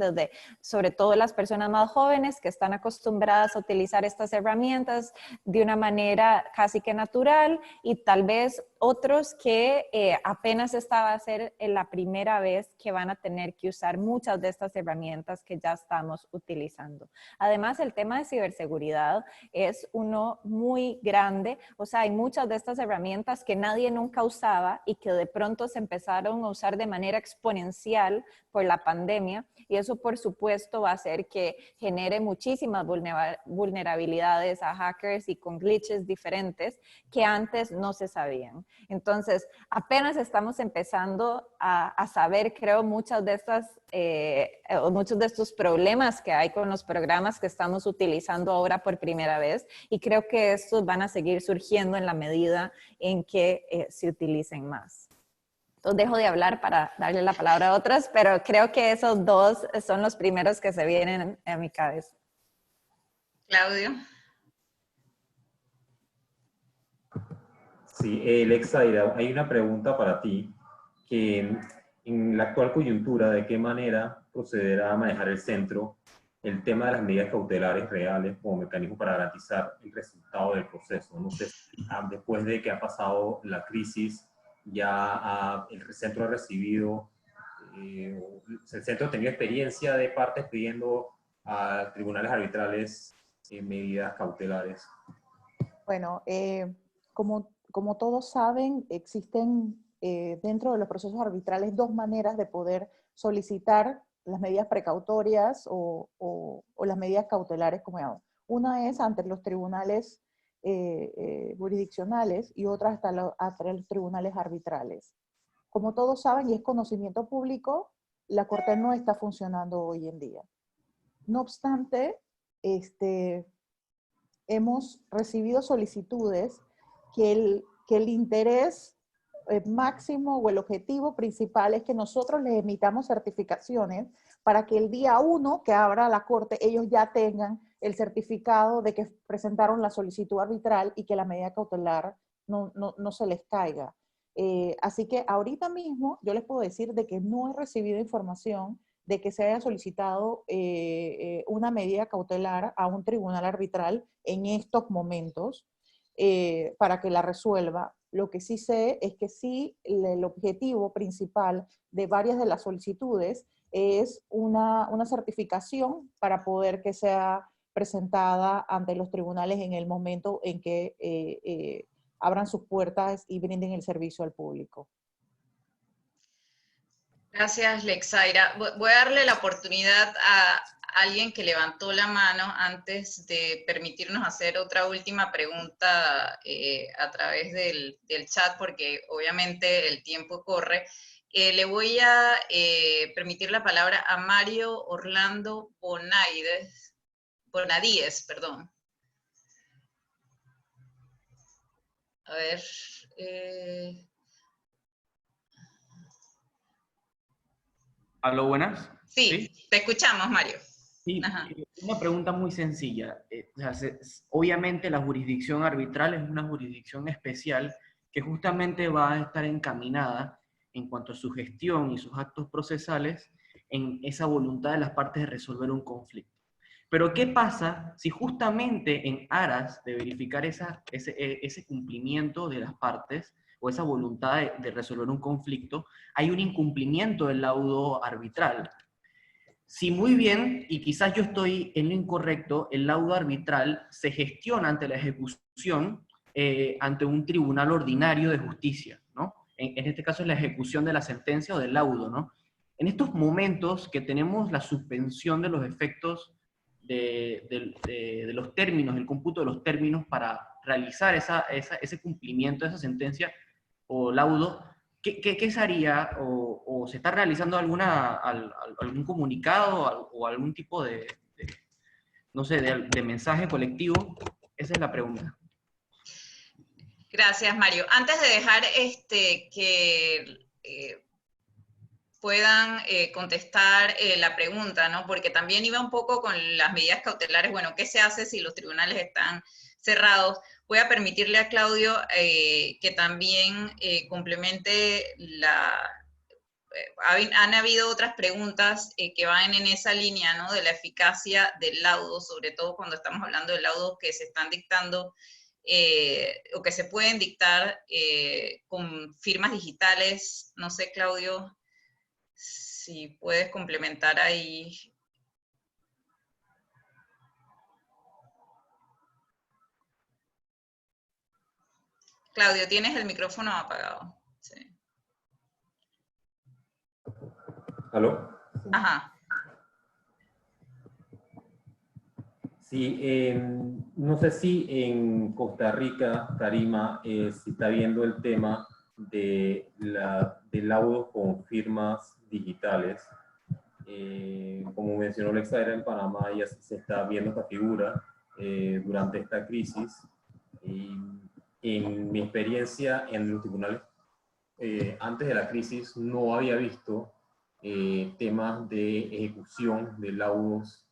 sobre todo las personas más jóvenes que están acostumbradas a utilizar estas herramientas de una manera casi que natural, y tal vez otros que apenas esta va a ser la primera vez que van a tener que usar muchas de estas herramientas que ya estamos utilizando. Además, el tema de ciberseguridad es uno muy grande, o sea, hay muchas de estas herramientas que nadie nunca usaba y que de pronto se empezaron a usar de manera exponencial por la pandemia, y eso por supuesto va a hacer que genere muchísimas vulnerabilidades a hackers y con glitches diferentes que antes no se sabían. Entonces, apenas estamos empezando a saber, creo, muchos de estos problemas que hay con los programas que estamos utilizando ahora por primera vez, y creo que estos van a seguir surgiendo en la medida en que se utilicen más. Entonces dejo de hablar para darle la palabra a otros, pero creo que esos dos son los primeros que se vienen a mi cabeza. Claudio. Sí, Lexaira, hay una pregunta para ti, que en la actual coyuntura, ¿de qué manera procederá a manejar el centro el tema de las medidas cautelares reales como mecanismo para garantizar el resultado del proceso? No sé si después de que ha pasado la crisis, ya el centro ha recibido, el centro ha tenido experiencia de partes pidiendo a tribunales arbitrales medidas cautelares. Bueno, como todos saben, existen dentro de los procesos arbitrales dos maneras de poder solicitar las medidas precautorias o las medidas cautelares, como llamamos. Una es ante los tribunales jurisdiccionales y otra hasta los tribunales arbitrales. Como todos saben, y es conocimiento público, la Corte no está funcionando hoy en día. No obstante, hemos recibido solicitudes que el interés máximo o el objetivo principal es que nosotros les emitamos certificaciones para que el día 1 que abra la Corte ellos ya tengan el certificado de que presentaron la solicitud arbitral y que la medida cautelar no se les caiga. Así que ahorita mismo yo les puedo decir de que no he recibido información de que se haya solicitado una medida cautelar a un tribunal arbitral en estos momentos para que la resuelva. Lo que sí sé es que sí, el objetivo principal de varias de las solicitudes es una certificación para poder que sea presentada ante los tribunales en el momento en que abran sus puertas y brinden el servicio al público. Gracias, Lexaira. Voy a darle la oportunidad a alguien que levantó la mano antes de permitirnos hacer otra última pregunta a través del chat, porque obviamente el tiempo corre. Le voy a permitir la palabra a Mario Orlando Bonadíez, perdón. A ver. ¿Aló, buenas? Sí, te escuchamos, Mario. Sí, una pregunta muy sencilla. Obviamente la jurisdicción arbitral es una jurisdicción especial que justamente va a estar encaminada en cuanto a su gestión y sus actos procesales en esa voluntad de las partes de resolver un conflicto. Pero ¿qué pasa si justamente en aras de verificar ese cumplimiento de las partes o esa voluntad de resolver un conflicto, hay un incumplimiento del laudo arbitral? Si muy bien, y quizás yo estoy en lo incorrecto, el laudo arbitral se gestiona ante la ejecución ante un tribunal ordinario de justicia, ¿no? En este caso es la ejecución de la sentencia o del laudo, ¿no? En estos momentos que tenemos la suspensión de los efectos de los términos, el cómputo de los términos para realizar ese cumplimiento de esa sentencia o laudo, ¿qué se haría? ¿O se está realizando algún comunicado o algún tipo no sé, de mensaje colectivo? Esa es la pregunta. Gracias, Mario. Antes de dejar que puedan contestar la pregunta, ¿no? Porque también iba un poco con las medidas cautelares. Bueno, ¿qué se hace si los tribunales están cerrados? Voy a permitirle a Claudio que también complemente han habido otras preguntas que van en esa línea, ¿no? De la eficacia del laudo, sobre todo cuando estamos hablando de laudos que se están dictando o que se pueden dictar con firmas digitales. No sé, Claudio, si puedes complementar ahí. Claudio, tienes el micrófono apagado. Sí. ¿Aló? Ajá. Sí, no sé si en Costa Rica, Karima, se está viendo el tema de laudos con firmas digitales. Como mencionó Alexa, era en Panamá, ya se está viendo esta figura durante esta crisis. Y en mi experiencia en los tribunales, antes de la crisis, no había visto temas de ejecución de laudos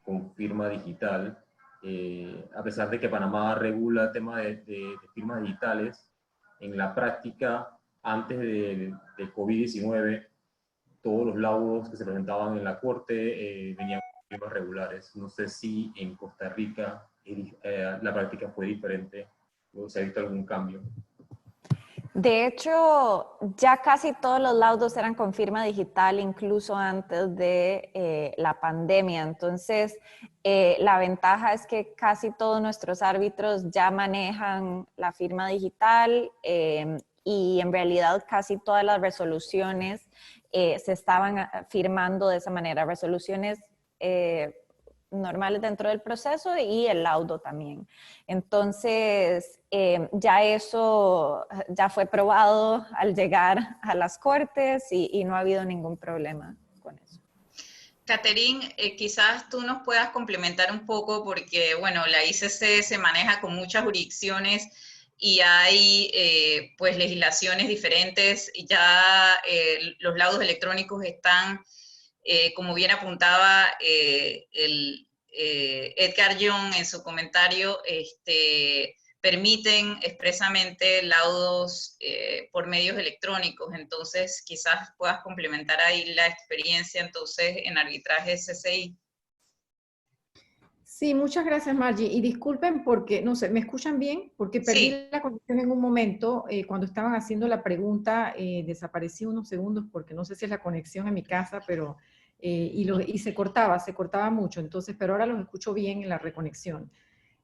con firma digital. A pesar de que Panamá regula el tema de firmas digitales, en la práctica, antes de COVID-19, todos los laudos que se presentaban en la corte venían con firmas regulares. No sé si en Costa Rica la práctica fue diferente o se ha visto algún cambio. De hecho, ya casi todos los laudos eran con firma digital, incluso antes de la pandemia. Entonces, la ventaja es que casi todos nuestros árbitros ya manejan la firma digital y en realidad casi todas las resoluciones se estaban firmando de esa manera. Resoluciones normales dentro del proceso y el laudo también. Entonces, ya eso ya fue probado al llegar a las cortes y no ha habido ningún problema con eso. Catherine, quizás tú nos puedas complementar un poco porque, bueno, la ICC se maneja con muchas jurisdicciones y hay pues legislaciones diferentes. Ya los laudos electrónicos están, como bien apuntaba Edgar Young en su comentario, permiten expresamente laudos por medios electrónicos. Entonces, quizás puedas complementar ahí la experiencia entonces en arbitraje CCI. Sí, muchas gracias, Margie. Y disculpen porque, no sé, ¿me escuchan bien? Porque perdí Sí. la conexión en un momento. Cuando estaban haciendo la pregunta, desaparecí unos segundos porque no sé si es la conexión en mi casa, pero, y se cortaba mucho. Entonces, pero ahora los escucho bien en la reconexión.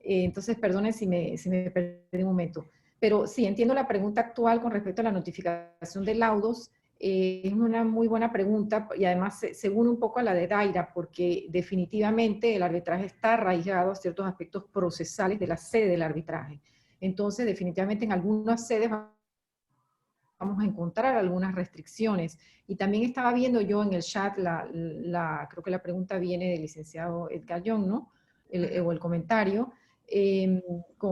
Entonces, perdonen si me perdí un momento. Pero sí, entiendo la pregunta actual con respecto a la notificación de laudos. Es una muy buena pregunta y además se une un poco a la de Daira, porque definitivamente el arbitraje está arraigado a ciertos aspectos procesales de la sede del arbitraje. Entonces, definitivamente en algunas sedes vamos a encontrar algunas restricciones. Y también estaba viendo yo en el chat, creo que la pregunta viene del licenciado Edgar Young, ¿no? O el comentario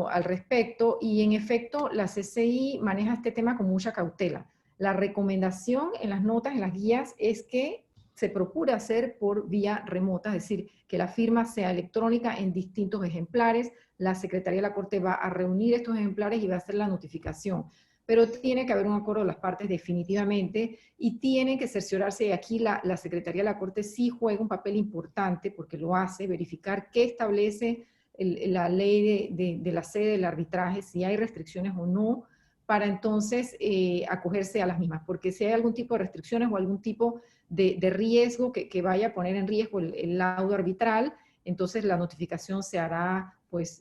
al respecto. Y en efecto, la CCI maneja este tema con mucha cautela. La recomendación en las notas, en las guías, es que se procura hacer por vía remota, es decir, que la firma sea electrónica en distintos ejemplares. La Secretaría de la Corte va a reunir estos ejemplares y va a hacer la notificación. Pero tiene que haber un acuerdo de las partes definitivamente y tiene que cerciorarse, y aquí la Secretaría de la Corte sí juega un papel importante porque lo hace, verificar qué establece la ley de la sede del arbitraje, si hay restricciones o no, para entonces acogerse a las mismas, porque si hay algún tipo de restricciones o algún tipo de riesgo que vaya a poner en riesgo el laudo arbitral, entonces la notificación se hará pues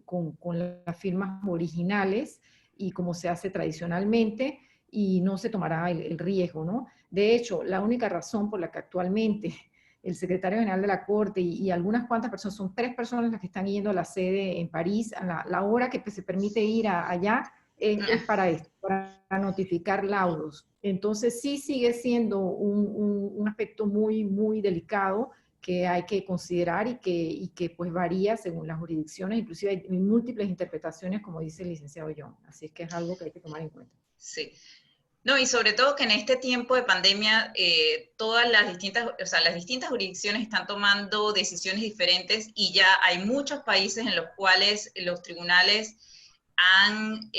con las firmas originales y como se hace tradicionalmente, y no se tomará el riesgo, ¿no? De hecho, la única razón por la que actualmente el secretario general de la Corte y algunas cuantas personas, son 3 personas las que están yendo a la sede en París, a la hora que se permite ir allá, es para esto, para notificar laudos. Entonces sí sigue siendo un aspecto muy, muy delicado que hay que considerar y que pues varía según las jurisdicciones, inclusive hay múltiples interpretaciones, como dice el licenciado Young, así es que es algo que hay que tomar en cuenta. Sí. No, y sobre todo que en este tiempo de pandemia todas las distintas jurisdicciones están tomando decisiones diferentes y ya hay muchos países en los cuales los tribunales han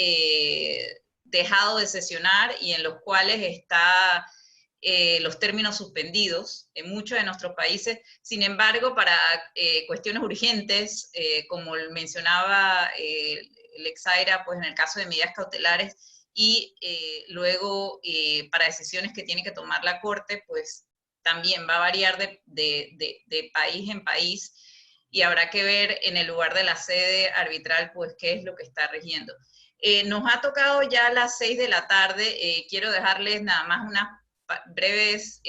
dejado de sesionar y en los cuales está los términos suspendidos en muchos de nuestros países. Sin embargo, para cuestiones urgentes, como mencionaba Lexaira, pues en el caso de medidas cautelares, y luego para decisiones que tiene que tomar la Corte, pues también va a variar de país en país, y habrá que ver en el lugar de la sede arbitral, pues qué es lo que está rigiendo. Nos ha tocado ya las 6 de la tarde, quiero dejarles nada más unas breves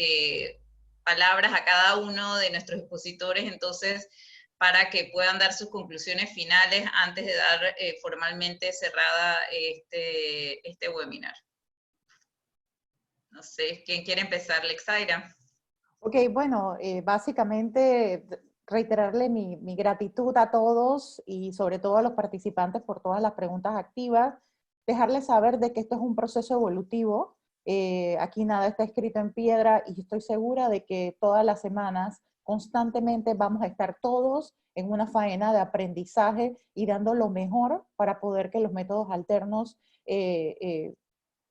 palabras a cada uno de nuestros expositores, entonces, para que puedan dar sus conclusiones finales antes de dar formalmente cerrada este webinar. No sé, ¿quién quiere empezar? Lexaira. Ok, bueno, básicamente reiterarle mi gratitud a todos y sobre todo a los participantes por todas las preguntas activas, dejarles saber de que esto es un proceso evolutivo, aquí nada está escrito en piedra y estoy segura de que todas las semanas constantemente vamos a estar todos en una faena de aprendizaje y dando lo mejor para poder que los métodos alternos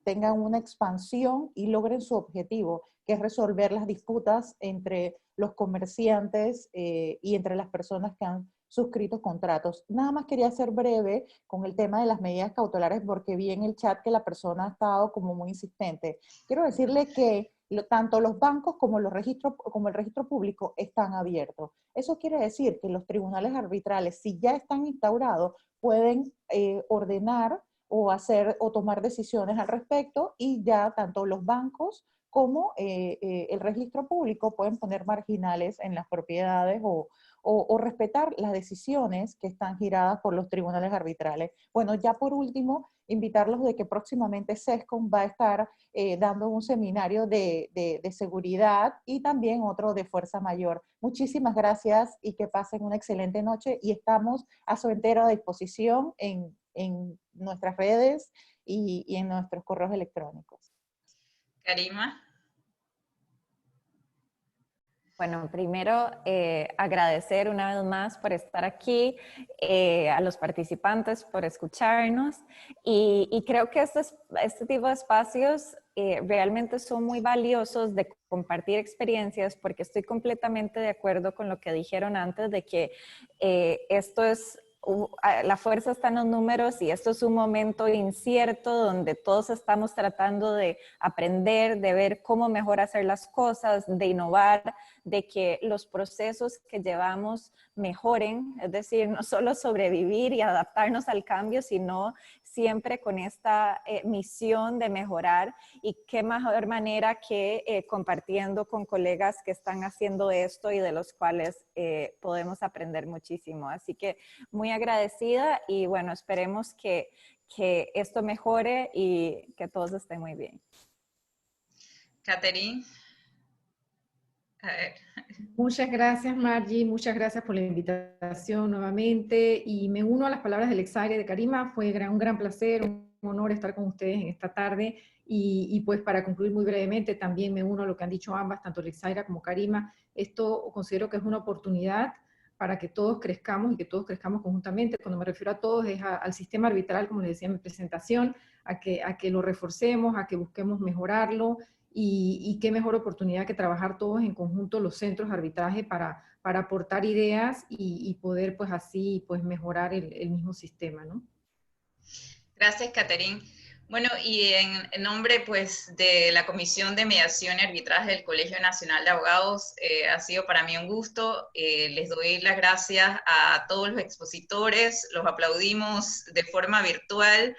tengan una expansión y logren su objetivo, que es resolver las disputas entre los comerciantes y entre las personas que han suscrito contratos. Nada más quería ser breve con el tema de las medidas cautelares porque vi en el chat que la persona ha estado como muy insistente. Quiero decirle que tanto los bancos como el registro público están abiertos. Eso quiere decir que los tribunales arbitrales, si ya están instaurados, pueden ordenar o tomar decisiones al respecto, y ya tanto los bancos como el registro público pueden poner marginales en las propiedades o respetar las decisiones que están giradas por los tribunales arbitrales. Bueno, ya por último, invitarlos de que próximamente SESCOM va a estar dando un seminario de seguridad y también otro de fuerza mayor. Muchísimas gracias y que pasen una excelente noche, y estamos a su entera disposición en nuestras redes y en nuestros correos electrónicos. Karima. Bueno, primero agradecer una vez más por estar aquí, a los participantes por escucharnos, y creo que este tipo de espacios realmente son muy valiosos de compartir experiencias, porque estoy completamente de acuerdo con lo que dijeron antes de que esto es... La fuerza está en los números y esto es un momento incierto donde todos estamos tratando de aprender, de ver cómo mejor hacer las cosas, de innovar, de que los procesos que llevamos mejoren, es decir, no solo sobrevivir y adaptarnos al cambio, sino siempre con esta misión de mejorar, y qué mejor manera que compartiendo con colegas que están haciendo esto y de los cuales podemos aprender muchísimo. Así que muy agradecida, y bueno, esperemos que esto mejore y que todos estén muy bien. Catherine. A ver. Muchas gracias, Margie, muchas gracias por la invitación nuevamente, y me uno a las palabras de Lexaira y de Karima. Fue un gran placer, un honor estar con ustedes en esta tarde, y pues para concluir muy brevemente, también me uno a lo que han dicho ambas, tanto Lexaira como Karima. Esto considero que es una oportunidad para que todos crezcamos y que todos crezcamos conjuntamente. Cuando me refiero a todos es al sistema arbitral, como les decía en mi presentación, a que lo reforcemos, a que busquemos mejorarlo, y qué mejor oportunidad que trabajar todos en conjunto los centros de arbitraje para aportar ideas y poder pues así pues mejorar el mismo sistema, ¿no? Gracias, Catherine. Bueno, y en nombre pues de la Comisión de Mediación y Arbitraje del Colegio Nacional de Abogados, ha sido para mí un gusto. Les doy las gracias a todos los expositores, los aplaudimos de forma virtual,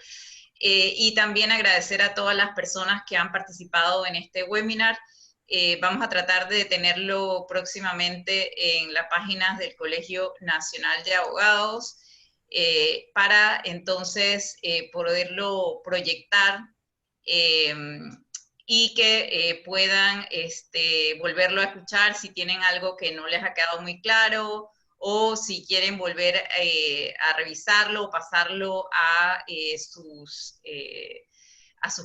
y también agradecer a todas las personas que han participado en este webinar. Vamos a tratar de tenerlo próximamente en las páginas del Colegio Nacional de Abogados, para entonces poderlo proyectar y que puedan volverlo a escuchar si tienen algo que no les ha quedado muy claro, o si quieren volver a revisarlo o pasarlo a sus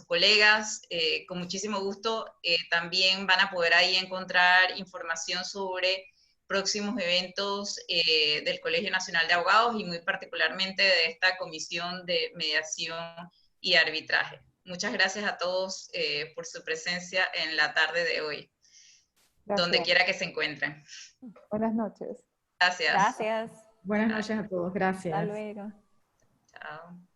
colegas, con muchísimo gusto. También van a poder ahí encontrar información sobre próximos eventos del Colegio Nacional de Abogados, y muy particularmente de esta Comisión de Mediación y Arbitraje. Muchas gracias a todos por su presencia en la tarde de hoy, donde quiera que se encuentren. Buenas noches. Gracias. Gracias. Buenas noches a todos, gracias. Hasta luego. Chao.